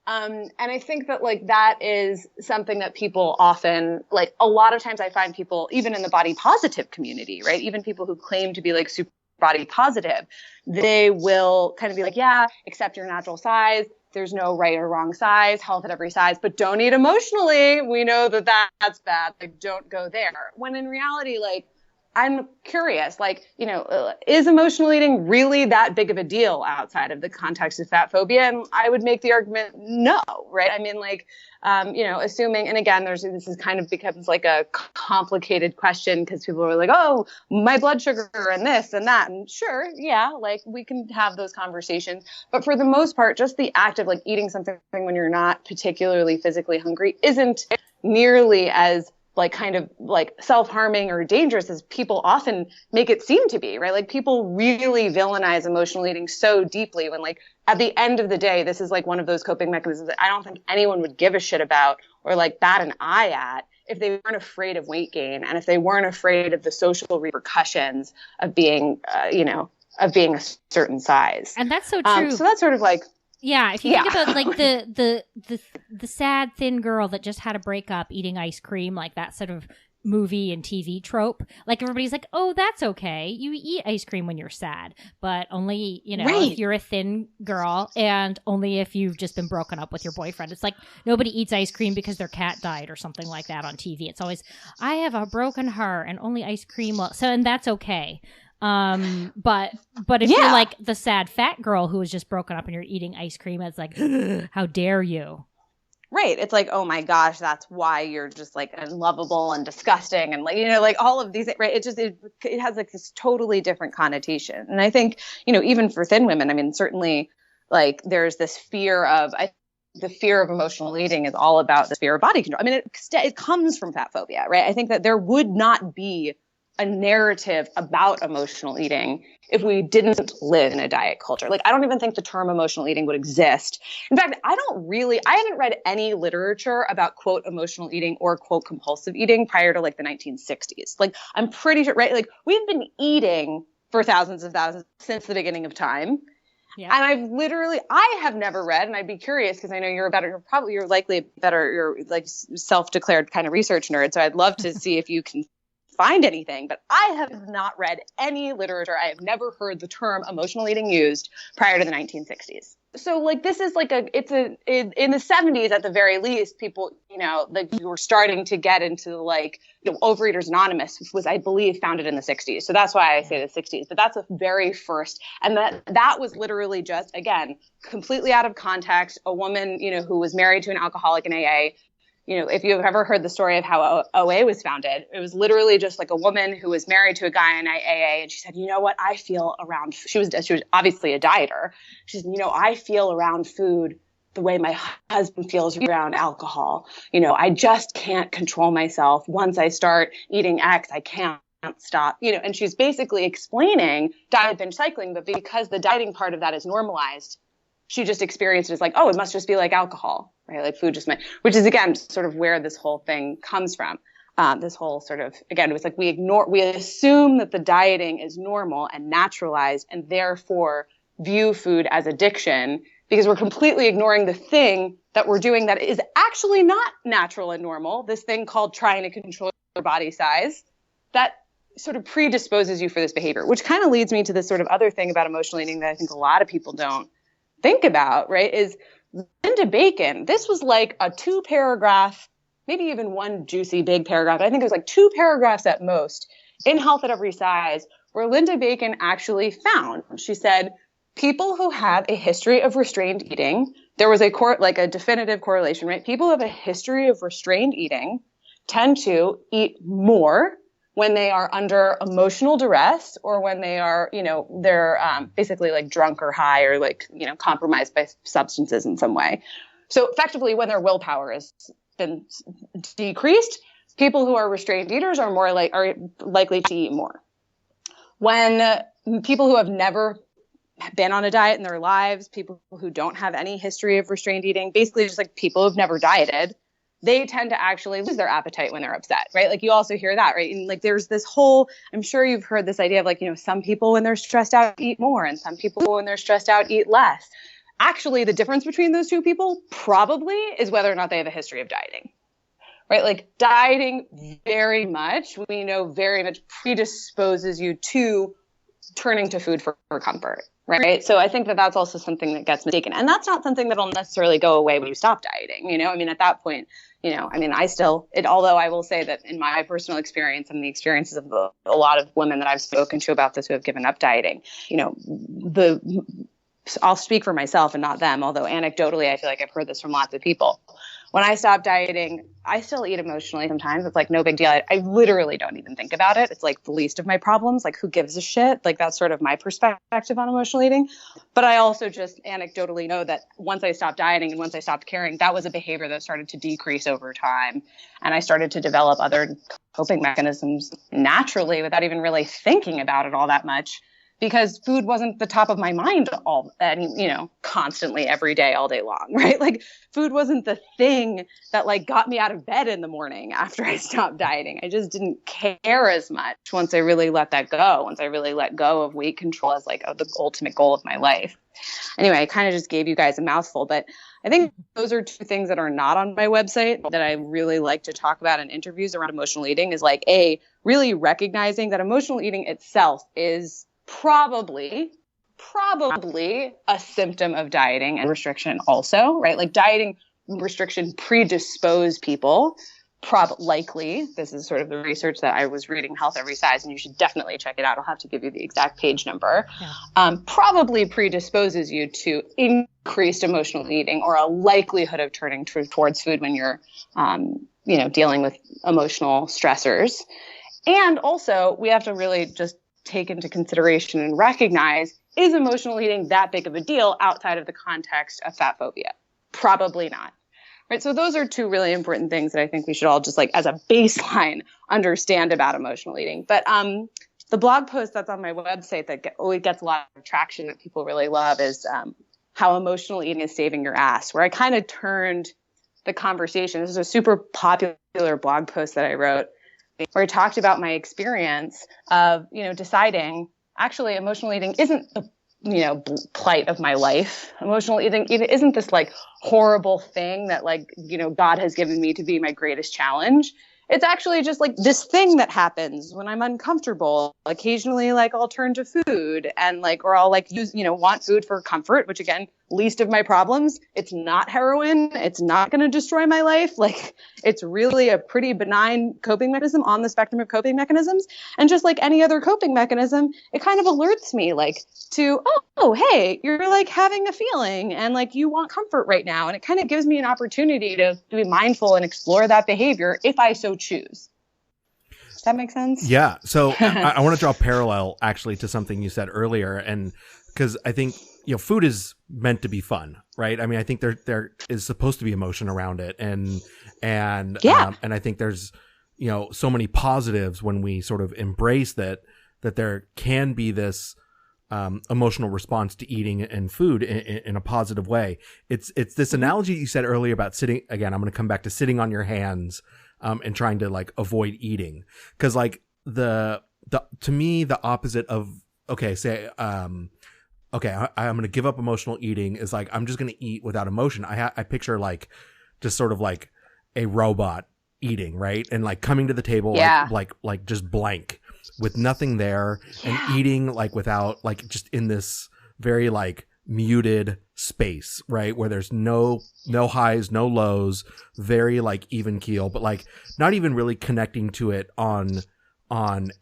and I think that like that is something that people often, like a lot of times I find people, even in the body positive community, right? Even people who claim to be like super body positive, they will kind of be like, yeah, accept your natural size. There's no right or wrong size, health at every size, but don't eat emotionally. We know that that's bad. Like don't go there. When in reality, like, I'm curious, like, is emotional eating really that big of a deal outside of the context of fat phobia? And I would make the argument, no, right? I mean, like, assuming, and again, this is kind of becomes like a complicated question, because people are like, oh, my blood sugar and this and that. And sure, yeah, like we can have those conversations. But for the most part, just the act of like eating something when you're not particularly physically hungry isn't nearly as like kind of like self-harming or dangerous as people often make it seem to be, right? Like people really villainize emotional eating so deeply, when like at the end of the day, this is like one of those coping mechanisms that I don't think anyone would give a shit about or like bat an eye at if they weren't afraid of weight gain, and if they weren't afraid of the social repercussions of being, of being a certain size. And that's so true. So that's sort of like, yeah, if you think about like the sad thin girl that just had a breakup eating ice cream, like that sort of movie and TV trope, like everybody's like, oh, that's okay. You eat ice cream when you're sad, but only, if you're a thin girl, and only if you've just been broken up with your boyfriend. It's like nobody eats ice cream because their cat died or something like that on TV. It's always, I have a broken heart and only ice cream. And that's okay. But if you're like the sad fat girl who was just broken up and you're eating ice cream, it's like, how dare you? Right. It's like, oh my gosh, that's why you're just like unlovable and disgusting. And like, like all of these, right. It has like this totally different connotation. And I think, even for thin women, I mean, certainly like there's this the fear of emotional eating is all about the fear of body control. I mean, it comes from fat phobia, right? I think that there would not be a narrative about emotional eating if we didn't live in a diet culture. Like, I don't even think the term emotional eating would exist. In fact, I haven't read any literature about quote emotional eating or quote compulsive eating prior to like the 1960s. Like, I'm pretty sure, right? Like, we've been eating for thousands since the beginning of time. Yeah. And I have never read, and I'd be curious because I know you're like self-declared kind of research nerd. So I'd love to see if you can find anything, but I have not read any literature. I have never heard the term emotional eating used prior to the 1960s. So like, this is like in the 70s at the very least, people, like you were starting to get into like, Overeaters Anonymous was, I believe, founded in the 60s. So that's why I say the 60s, but that's the very first. And that was literally just, again, completely out of context. A woman, who was married to an alcoholic in AA. If you've ever heard the story of how OA was founded, it was literally just like a woman who was married to a guy in AA. And she said, you know what, I feel around, she was obviously a dieter. She said, I feel around food the way my husband feels around alcohol. I just can't control myself. Once I start eating X, I can't stop, and she's basically explaining diet binge cycling, but because the dieting part of that is normalized, she just experienced it as like, oh, it must just be like alcohol, right? Like food just might, which is again, sort of where this whole thing comes from. This whole sort of, again, it was like we assume that the dieting is normal and naturalized and therefore view food as addiction because we're completely ignoring the thing that we're doing that is actually not natural and normal. This thing called trying to control your body size that sort of predisposes you for this behavior, which kind of leads me to this sort of other thing about emotional eating that I think a lot of people don't think about, right, is Linda Bacon. This was like a 2-paragraph, maybe even one juicy big paragraph. I think it was like 2 paragraphs at most in Health at Every Size, where Linda Bacon actually found, she said, people who have a history of restrained eating, there was a definitive correlation, right? People who have a history of restrained eating tend to eat more when they are under emotional duress or when they are, they're basically like drunk or high or like, compromised by substances in some way. So effectively, when their willpower has been decreased, people who are restrained eaters are likely to eat more. When people who have never been on a diet in their lives, people who don't have any history of restrained eating, basically just like people who've never dieted, they tend to actually lose their appetite when they're upset, right? Like you also hear that, right? And like there's this whole, I'm sure you've heard this idea of like, some people when they're stressed out eat more and some people when they're stressed out eat less. Actually, the difference between those two people probably is whether or not they have a history of dieting, right? Like dieting very much predisposes you to turning to food for comfort, right? So I think that that's also something that gets mistaken. And that's not something that'll necessarily go away when you stop dieting, I mean, at that point, although I will say that in my personal experience and the experiences of a lot of women that I've spoken to about this who have given up dieting, I'll speak for myself and not them, although anecdotally, I feel like I've heard this from lots of people. When I stopped dieting, I still eat emotionally sometimes. It's like no big deal. I literally don't even think about it. It's like the least of my problems. Like who gives a shit? Like that's sort of my perspective on emotional eating. But I also just anecdotally know that once I stopped dieting and once I stopped caring, that was a behavior that started to decrease over time. And I started to develop other coping mechanisms naturally without even really thinking about it all that much. Because food wasn't the top of my mind constantly every day, all day long, right? Like food wasn't the thing that like got me out of bed in the morning after I stopped dieting. I just didn't care as much once I really let that go. Once I really let go of weight control as like the ultimate goal of my life. Anyway, I kind of just gave you guys a mouthful, but I think those are 2 things that are not on my website that I really like to talk about in interviews around emotional eating is like really recognizing that emotional eating itself is probably a symptom of dieting and restriction also, right? Like dieting restriction predispose people likely, this is sort of the research that I was reading, Health Every Size, and you should definitely check it out. I'll have to give you the exact page number. Yeah. Probably predisposes you to increased emotional eating or a likelihood of turning towards food when you're, dealing with emotional stressors. And also, we have to really just take into consideration and recognize, is emotional eating that big of a deal outside of the context of fat phobia? Probably not. Right. So those are two really important things that I think we should all just, like, as a baseline, understand about emotional eating. But the blog post that's on my website that always gets a lot of traction that people really love is how emotional eating is saving your ass, where I kind of turned the conversation. This is a super popular blog post that I wrote where I talked about my experience of, deciding actually emotional eating isn't the plight of my life. Emotional eating isn't this like horrible thing that God has given me to be my greatest challenge. It's actually just like this thing that happens when I'm uncomfortable. Occasionally, I'll turn to food and or I'll use, want food for comfort, which again, least of my problems. It's not heroin. It's not going to destroy my life. It's really a pretty benign coping mechanism on the spectrum of coping mechanisms. And just like any other coping mechanism, it kind of alerts me to, oh, hey, you're having a feeling and you want comfort right now. And it kind of gives me an opportunity to be mindful and explore that behavior if I so choose. Does that make sense? Yeah. So I want to draw a parallel actually to something you said earlier. And because I think, food is meant to be fun, right? I mean, I think there is supposed to be emotion around it. And I think there's, so many positives when we sort of embrace that there can be this emotional response to eating and food in a positive way. It's this analogy you said earlier about sitting, again, I'm going to come back to sitting on your hands, and trying to avoid eating. Cause to me, the opposite of, I'm going to give up emotional eating is I'm just going to eat without emotion. I picture just sort of a robot eating, right? And coming to the table, just blank with nothing there, and eating without just in this very muted space, right? Where there's no highs, no lows, very even keel, but not even really connecting to it on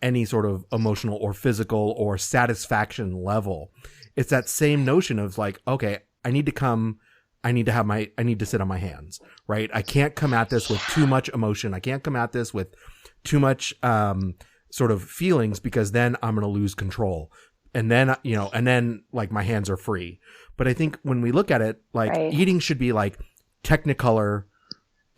any sort of emotional or physical or satisfaction level. It's that same notion of okay, I need to sit on my hands, right? I can't come at this with too much emotion. I can't come at this with too much, sort of feelings, because then I'm going to lose control. And then, my hands are free. But I think when we look at it, right, eating should be Technicolor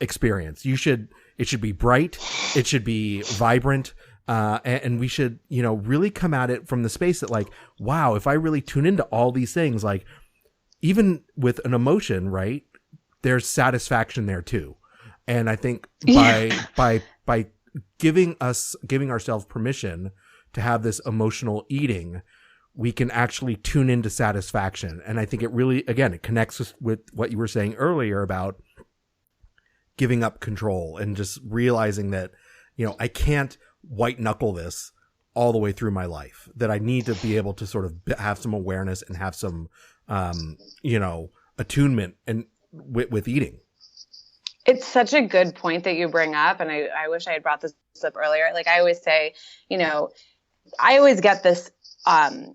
experience. It should be bright. It should be vibrant. And we should, really come at it from the space that wow, if I really tune into all these things, even with an emotion, right, there's satisfaction there too. And I think by giving ourselves permission to have this emotional eating, we can actually tune into satisfaction. And I think it really, again, it connects with what you were saying earlier about giving up control and just realizing that, I can't white knuckle this all the way through my life, that I need to be able to sort of have some awareness and have some, attunement and with eating. It's such a good point that you bring up. And I wish I had brought this up earlier. I always say, I always get this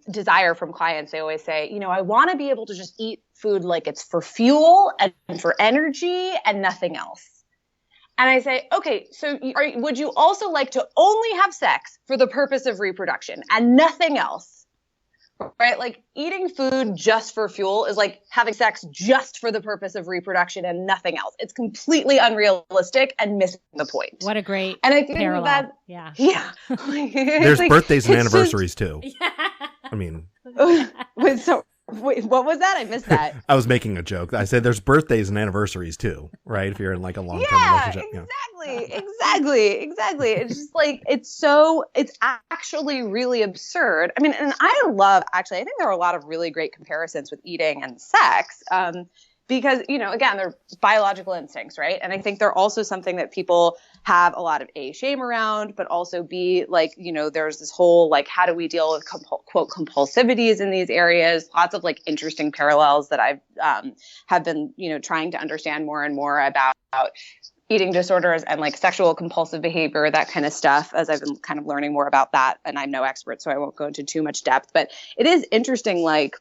desire from clients. They always say, I want to be able to just eat food like it's for fuel and for energy and nothing else. And I say, okay, so would you also like to only have sex for the purpose of reproduction and nothing else? Right? Eating food just for fuel is like having sex just for the purpose of reproduction and nothing else. It's completely unrealistic and missing the point. What a great and I think parallel. That, yeah. There's birthdays and anniversaries too. Yeah. I mean, wait, what was that? I missed that. I was making a joke. I said there's birthdays and anniversaries too, right? If you're in a long-term relationship. Exactly. It's just it's actually really absurd. I mean, and I think there are a lot of really great comparisons with eating and sex. Because, again, they're biological instincts, right? And I think they're also something that people have a lot of shame around, but also there's this whole, how do we deal with quote compulsivities in these areas? Lots of interesting parallels that I've have been, trying to understand more and more about, eating disorders and like sexual compulsive behavior, that kind of stuff, as I've been kind of learning more about that. And I'm no expert, so I won't go into too much depth, but it is interesting. Like,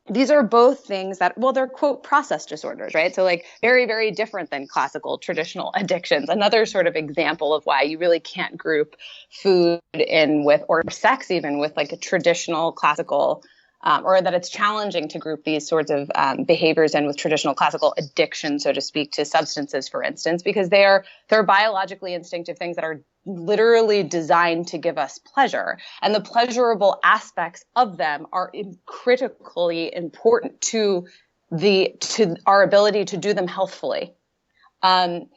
these are both things that, well, they're quote process disorders, right? So like very, very different than classical traditional addictions. Another sort of example of why you really can't group food in with, or sex even, with like a traditional classical, or that it's challenging to group these sorts of behaviors in with traditional classical addiction, so to speak, to substances, for instance, because they're biologically instinctive things that are literally designed to give us pleasure. And the pleasurable aspects of them are critically important to our ability to do them healthfully. And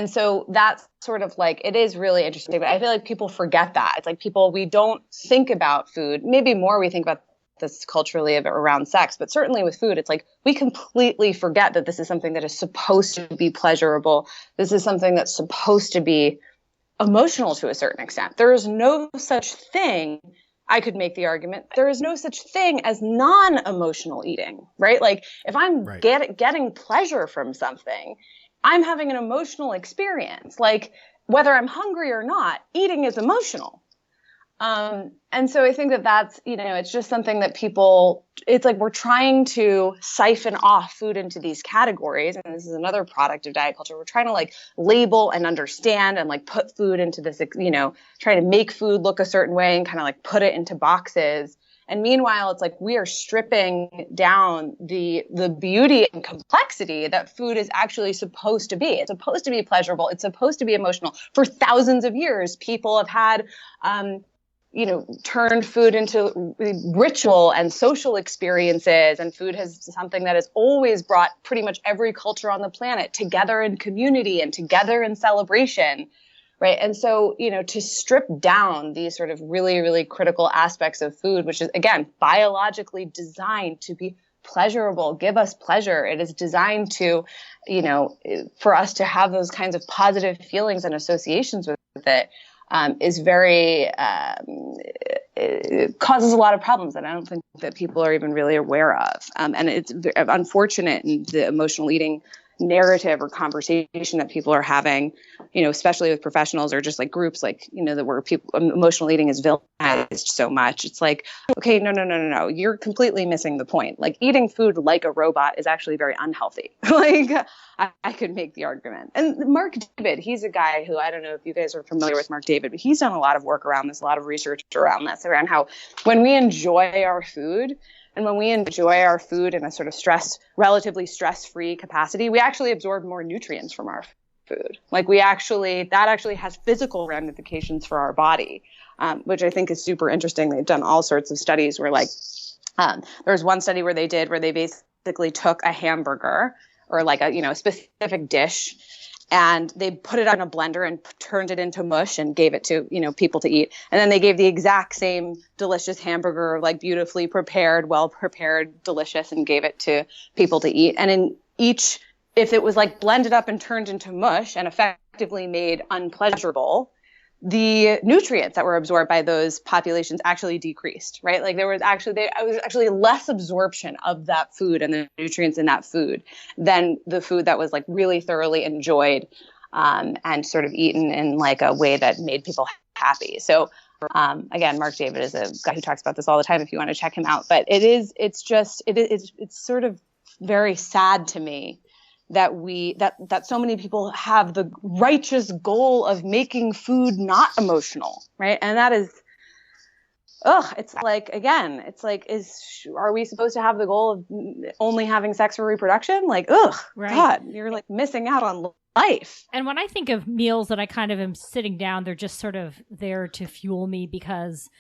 so that's sort of like, it is really interesting, but I feel like people forget that. It's like we don't think about food. Maybe more we think about this culturally around sex, but certainly with food, it's like we completely forget that this is something that is supposed to be pleasurable. This is something that's supposed to be emotional to a certain extent. There is no such thing. I could make the argument, there is no such thing as non-emotional eating, right? Like if I'm getting pleasure from something, I'm having an emotional experience. Like whether I'm hungry or not, eating is emotional. And so I think that that's, it's just something that it's like we're trying to siphon off food into these categories. And this is another product of diet culture. We're trying to like label and understand and like put food into this, trying to make food look a certain way and kind of like put it into boxes. And meanwhile, it's like we are stripping down the beauty and complexity that food is actually supposed to be. It's supposed to be pleasurable. It's supposed to be emotional. For thousands of years, people have had, turned food into ritual and social experiences. And food has something that has always brought pretty much every culture on the planet together in community and together in celebration. Right. And so, to strip down these sort of really, really critical aspects of food, which is, again, biologically designed to be pleasurable, give us pleasure. It is designed to, for us to have those kinds of positive feelings and associations with it. Is very, it causes a lot of problems that I don't think that people are even really aware of. And it's unfortunate in the emotional eating narrative or conversation that people are having, especially with professionals or just like groups, like, that where people, emotional eating is villainized so much. It's like, okay, no. You're completely missing the point. Like eating food like a robot is actually very unhealthy. Like I could make the argument. And Marc David, he's a guy who, I don't know if you guys are familiar with Marc David, but he's done a lot of work around this, a lot of research around this, around how when we enjoy our food, and when we enjoy our food in a sort of relatively stress-free capacity, we actually absorb more nutrients from our food. Like that actually has physical ramifications for our body, which I think is super interesting. They've done all sorts of studies where there was one study where they basically took a hamburger or like a specific dish, and they put it on a blender and turned it into mush and gave it to, people to eat. And then they gave the exact same delicious hamburger, like beautifully prepared, well prepared, delicious, and gave it to people to eat. And in each, if it was like blended up and turned into mush and effectively made unpleasurable, the nutrients that were absorbed by those populations actually decreased, right? Like there was actually less absorption of that food and the nutrients in that food than the food that was like really thoroughly enjoyed, and sort of eaten in like a way that made people happy. So, again, Marc David is a guy who talks about this all the time if you want to check him out, but it's sort of very sad to me that so many people have the righteous goal of making food not emotional, right? And that is, it's like, again, it's like, are we supposed to have the goal of only having sex for reproduction? Like, right. God, you're like missing out on life. And when I think of meals that I kind of am sitting down, they're just sort of there to fuel me because,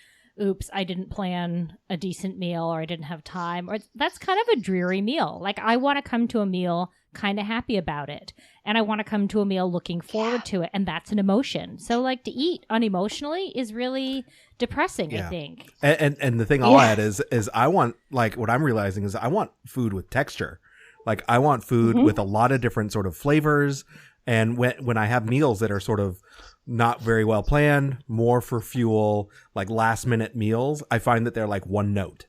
oops, I didn't plan a decent meal or I didn't have time, or that's kind of a dreary meal. Like I want to come to a meal kind of happy about it, and I want to come to a meal looking forward to it, and that's an emotion. So like to eat unemotionally is really depressing, I think. And the thing I'll add is I want, like, what I'm realizing is I want food with texture. Like I want food with a lot of different sort of flavors, and when I have meals that are sort of not very well planned, more for fuel, like last minute meals, I find that they're like one note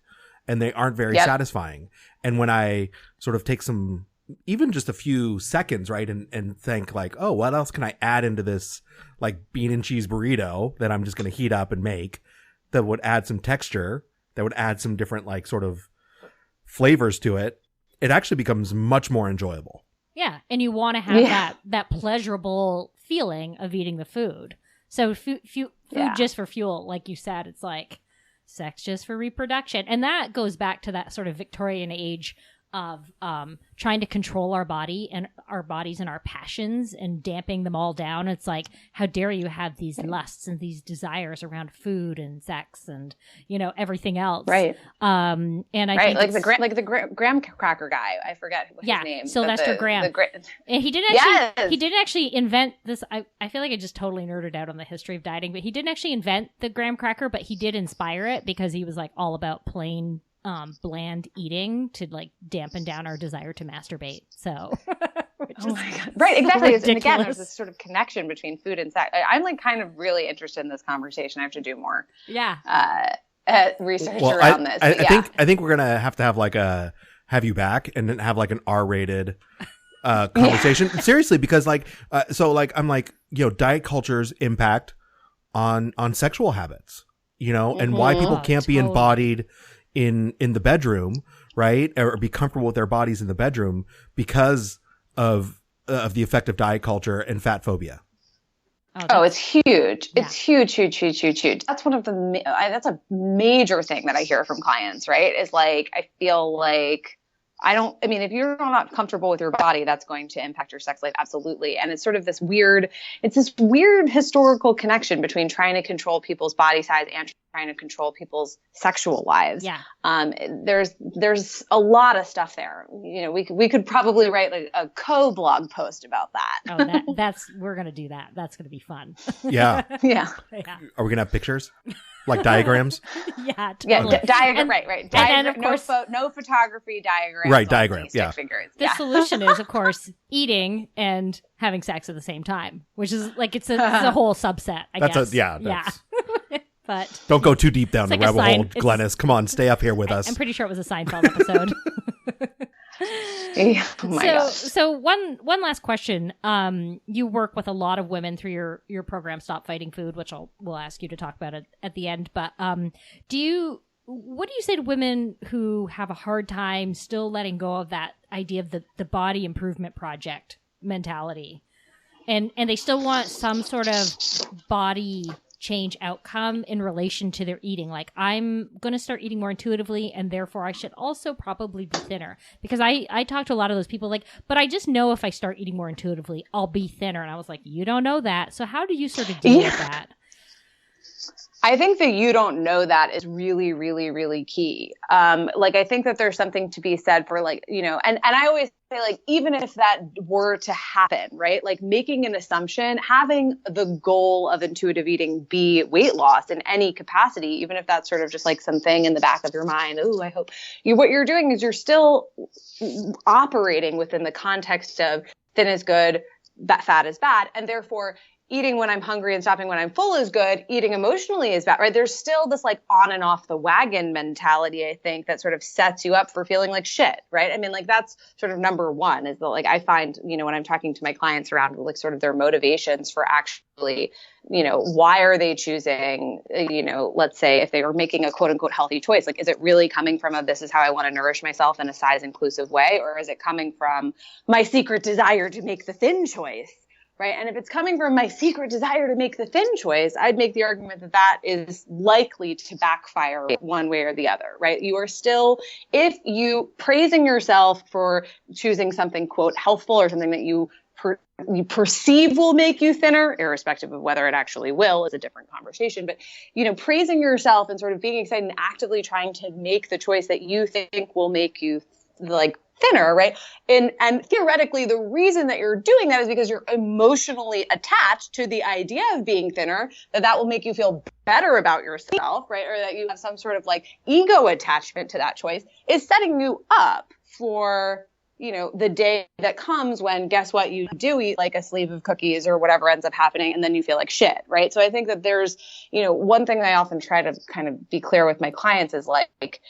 and they aren't very satisfying. And when I sort of take some even just a few seconds, right? And think like, oh, what else can I add into this like bean and cheese burrito that I'm just going to heat up and make that would add some texture, that would add some different like sort of flavors to it. It actually becomes much more enjoyable. Yeah. And you want to have that pleasurable feeling of eating the food. So food just for fuel, like you said, it's like sex just for reproduction. And that goes back to that sort of Victorian age of trying to control our bodies and our passions and damping them all down. It's like, how dare you have these lusts and these desires around food and sex and, you know, everything else. Right. And I think like the graham cracker guy. I forget his name. Sylvester Graham. And he didn't actually invent this. I feel like I just totally nerded out on the history of dieting, but he didn't actually invent the graham cracker, but he did inspire it because he was like all about plain bland eating to like dampen down our desire to masturbate. So oh my God. Right, exactly. And again, there's this sort of connection between food and sex. I'm like kind of really interested in this conversation. I have to do more research around this. I think we're gonna have like have you back and then have like an R-rated conversation. Seriously, because like so like I'm like, you know, diet culture's impact on sexual habits, you know, and why people can't be embodied in the bedroom, right? Or be comfortable with their bodies in the bedroom because of the effect of diet culture and fat phobia. Oh, it's huge. Yeah. It's huge. That's that's a major thing that I hear from clients, right? Is like, I feel like if you're not comfortable with your body, that's going to impact your sex life. Absolutely. And it's sort of this weird historical connection between trying to control people's body size and trying to control people's sexual lives. Yeah. There's a lot of stuff there. You know, we could probably write like a co-blog post about that. Oh, we're going to do that. That's going to be fun. Yeah. Yeah. Are we going to have pictures? Like diagrams? Yeah, totally. Yeah, diagram, right. And of course, no photography, diagrams. Right, diagrams, yeah. Figures. The solution is, of course, eating and having sex at the same time, which is like, it's a whole subset, I guess. Yeah. But don't go too deep down the like rabbit hole, Glenys. Come on, stay up here with us. I'm pretty sure it was a Seinfeld episode. Oh my gosh. So one last question. You work with a lot of women through your program, Stop Fighting Food, which we'll ask you to talk about it at the end. But what do you say to women who have a hard time still letting go of that idea of the body improvement project mentality, and they still want some sort of body change outcome in relation to their eating? Like, I'm going to start eating more intuitively, and therefore I should also probably be thinner. Because I talk to a lot of those people like, but I just know if I start eating more intuitively, I'll be thinner. And I was like, you don't know that. So how do you sort of deal with that? I think that you don't know that is really, really, really key. Like, I think that there's something to be said for like, you know, and I always say like, even if that were to happen, right? Like making an assumption, having the goal of intuitive eating be weight loss in any capacity, even if that's sort of just like something in the back of your mind. Oh, I hope what you're doing is you're still operating within the context of thin is good, fat is bad. And therefore, eating when I'm hungry and stopping when I'm full is good. Eating emotionally is bad, right? There's still this like on and off the wagon mentality, I think, that sort of sets you up for feeling like shit, right? I mean, like that's sort of number one is that like I find, you know, when I'm talking to my clients around like sort of their motivations for actually, you know, why are they choosing, you know, let's say if they were making a quote unquote healthy choice, like, is it really coming from this is how I want to nourish myself in a size inclusive way? Or is it coming from my secret desire to make the thin choice? Right. And if it's coming from my secret desire to make the thin choice, I'd make the argument that that is likely to backfire one way or the other. Right. You are still, if you praising yourself for choosing something, quote, healthful or something that you perceive will make you thinner, irrespective of whether it actually will, is a different conversation. But, you know, praising yourself and sort of being excited and actively trying to make the choice that you think will make you like thinner, right? And theoretically, the reason that you're doing that is because you're emotionally attached to the idea of being thinner, that will make you feel better about yourself, right? Or that you have some sort of like ego attachment to that choice, is setting you up for, you know, the day that comes when, guess what, you do eat like a sleeve of cookies or whatever ends up happening, and then you feel like shit, right? So I think that there's, you know, one thing I often try to kind of be clear with my clients is like,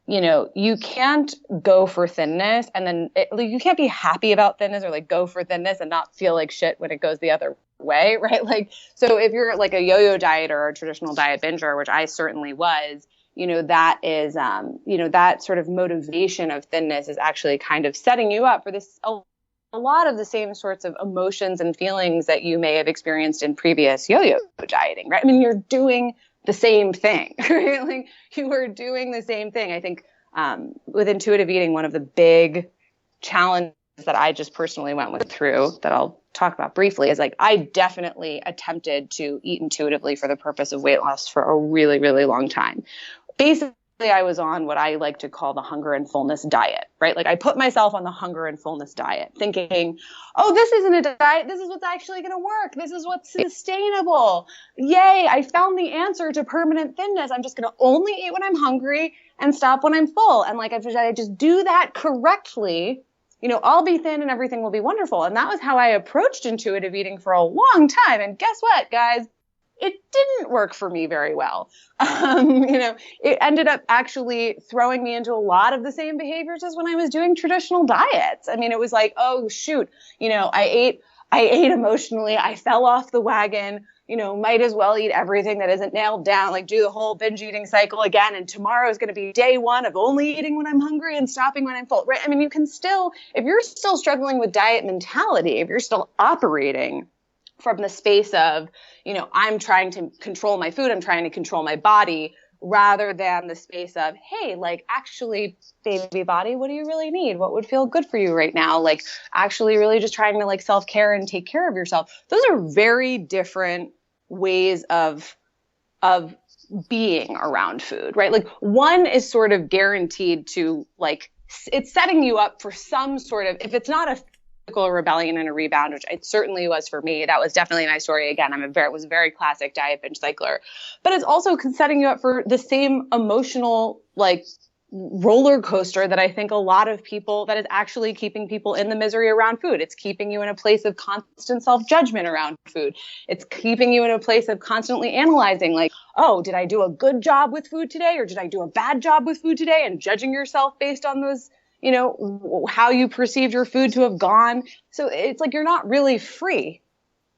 you can't go for thinness and then you can't be happy about thinness or like go for thinness and not feel like shit when it goes the other way, right? Like, so if you're like a yo-yo dieter or a traditional diet binger, which I certainly was, that is, that sort of motivation of thinness is actually kind of setting you up for this, a lot of the same sorts of emotions and feelings that you may have experienced in previous yo-yo dieting, right? I mean, you're doing the same thing, right? Like you are doing the same thing. I think with intuitive eating, one of the big challenges that I just personally went through that I'll talk about briefly is like I definitely attempted to eat intuitively for the purpose of weight loss for a really, really long time. Basically, I was on what I like to call the hunger and fullness diet, right? Like I put myself on the hunger and fullness diet thinking, oh, this isn't a diet. This is what's actually going to work. This is what's sustainable. Yay. I found the answer to permanent thinness. I'm just going to only eat when I'm hungry and stop when I'm full. And like, if I just do that correctly, I'll be thin and everything will be wonderful. And that was how I approached intuitive eating for a long time. And guess what, guys? It didn't work for me very well. It ended up actually throwing me into a lot of the same behaviors as when I was doing traditional diets. I mean, it was like, oh shoot, I ate emotionally. I fell off the wagon, might as well eat everything that isn't nailed down, like do the whole binge eating cycle again. And tomorrow is going to be day one of only eating when I'm hungry and stopping when I'm full, right? I mean, you can still, if you're still struggling with diet mentality, if you're still operating from the space of, I'm trying to control my food, I'm trying to control my body, rather than the space of, hey, like actually, baby body, what do you really need? What would feel good for you right now? Like actually really just trying to like self-care and take care of yourself. Those are very different ways of being around food, right? Like one is sort of guaranteed to like, it's setting you up for some sort of, if it's not a rebellion and a rebound, which it certainly was for me. That was definitely my story. Again, was a very classic diet binge cycler, but it's also setting you up for the same emotional like roller coaster that I think a lot of people, that is actually keeping people in the misery around food. It's keeping you in a place of constant self-judgment around food. It's keeping you in a place of constantly analyzing like, oh, did I do a good job with food today? Or did I do a bad job with food today? And judging yourself based on those, how you perceived your food to have gone. So it's like you're not really free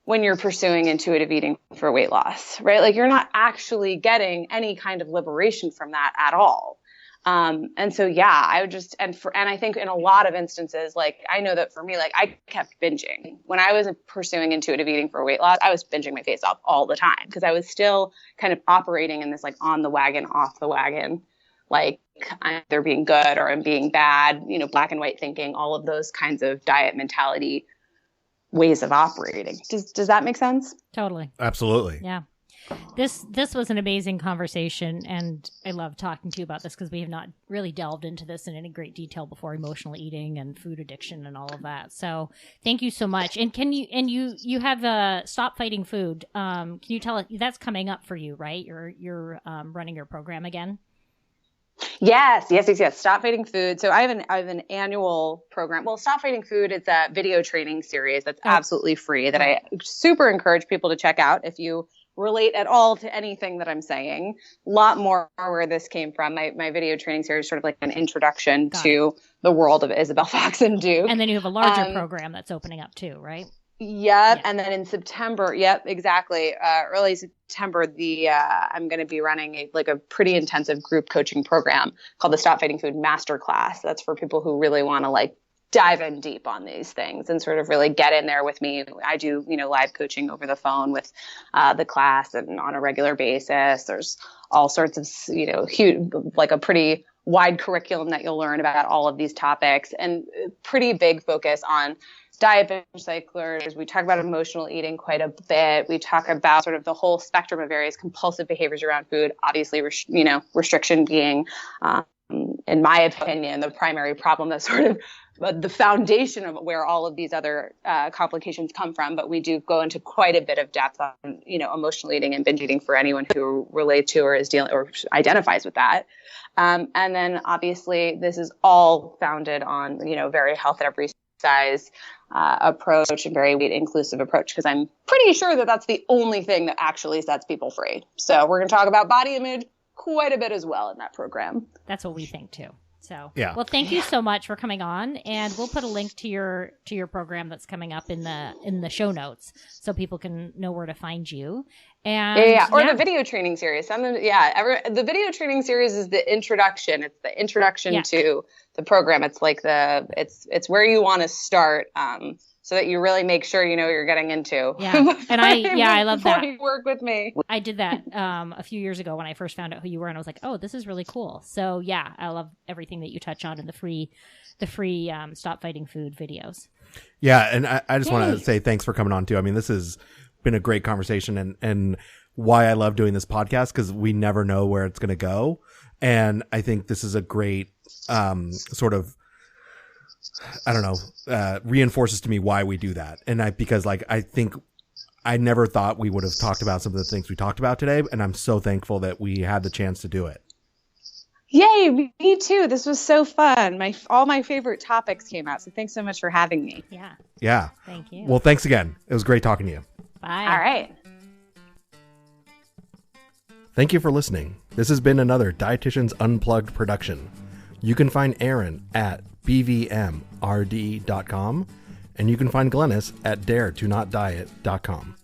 when you're pursuing intuitive eating for weight loss, right? Like you're not actually getting any kind of liberation from that at all. And so, yeah, I would just, and I think in a lot of instances, like I know that for me, like I kept binging when I was pursuing intuitive eating for weight loss. I was binging my face off all the time because I was still kind of operating in this like on the wagon, off the wagon, like I'm either being good or I'm being bad, black and white thinking, all of those kinds of diet mentality ways of operating. Does that make sense? Totally. Absolutely. Yeah. This was an amazing conversation, and I love talking to you about this because we have not really delved into this in any great detail before, emotional eating and food addiction and all of that. So thank you so much. And you have Stop Fighting Food. Can you tell us, that's coming up for you, right? You're running your program again? Yes. Stop Fighting Food. So I have an annual program. Well, Stop Fighting Food, it's a video training series that's absolutely free that I super encourage people to check out if you relate at all to anything that I'm saying. A lot more where this came from. My video training series is sort of like an introduction to the world of Isabel Foxen Duke. And then you have a larger program that's opening up too, right? Yep. Yeah. And then in September, exactly. Early September, I'm going to be running a pretty intensive group coaching program called the Stop Fighting Food Masterclass. That's for people who really want to like dive in deep on these things and sort of really get in there with me. I do, live coaching over the phone with the class and on a regular basis. There's all sorts of, huge, like a pretty wide curriculum that you'll learn about all of these topics, and pretty big focus on diet binge cyclers. We talk about emotional eating quite a bit. We talk about sort of the whole spectrum of various compulsive behaviors around food. Obviously, restriction being, in my opinion, the primary problem that's sort of the foundation of where all of these other complications come from. But we do go into quite a bit of depth on, emotional eating and binge eating for anyone who relates to or is dealing or identifies with that. And then obviously this is all founded on, very health at every size approach and very weight inclusive approach, because I'm pretty sure that that's the only thing that actually sets people free. So we're going to talk about body image, quite a bit as well in that program. That's what we think too. So, yeah. Well, thank you so much for coming on, and we'll put a link to your program that's coming up in the show notes, so people can know where to find you. And or the video training series. The video training series is the introduction. It's the introduction to the program. It's like it's where you want to start, so that you really make sure you know what you're getting into. Yeah, and I love that. You work with me. I did that a few years ago when I first found out who you were, and I was like, oh, this is really cool. So yeah, I love everything that you touch on in the free Stop Fighting Food videos. Yeah, and I just want to say thanks for coming on too. I mean, this has been a great conversation, and why I love doing this podcast, because we never know where it's going to go, and I think this is a great sort of, I don't know, reinforces to me why we do that. And because I think I never thought we would have talked about some of the things we talked about today. And I'm so thankful that we had the chance to do it. Yay, me too. This was so fun. All my favorite topics came out. So thanks so much for having me. Yeah. Yeah. Thank you. Well, thanks again. It was great talking to you. Bye. All right. Thank you for listening. This has been another Dietitians Unplugged production. You can find Aaron at bvmrd.com, and you can find Glenys at daretonotdiet.com.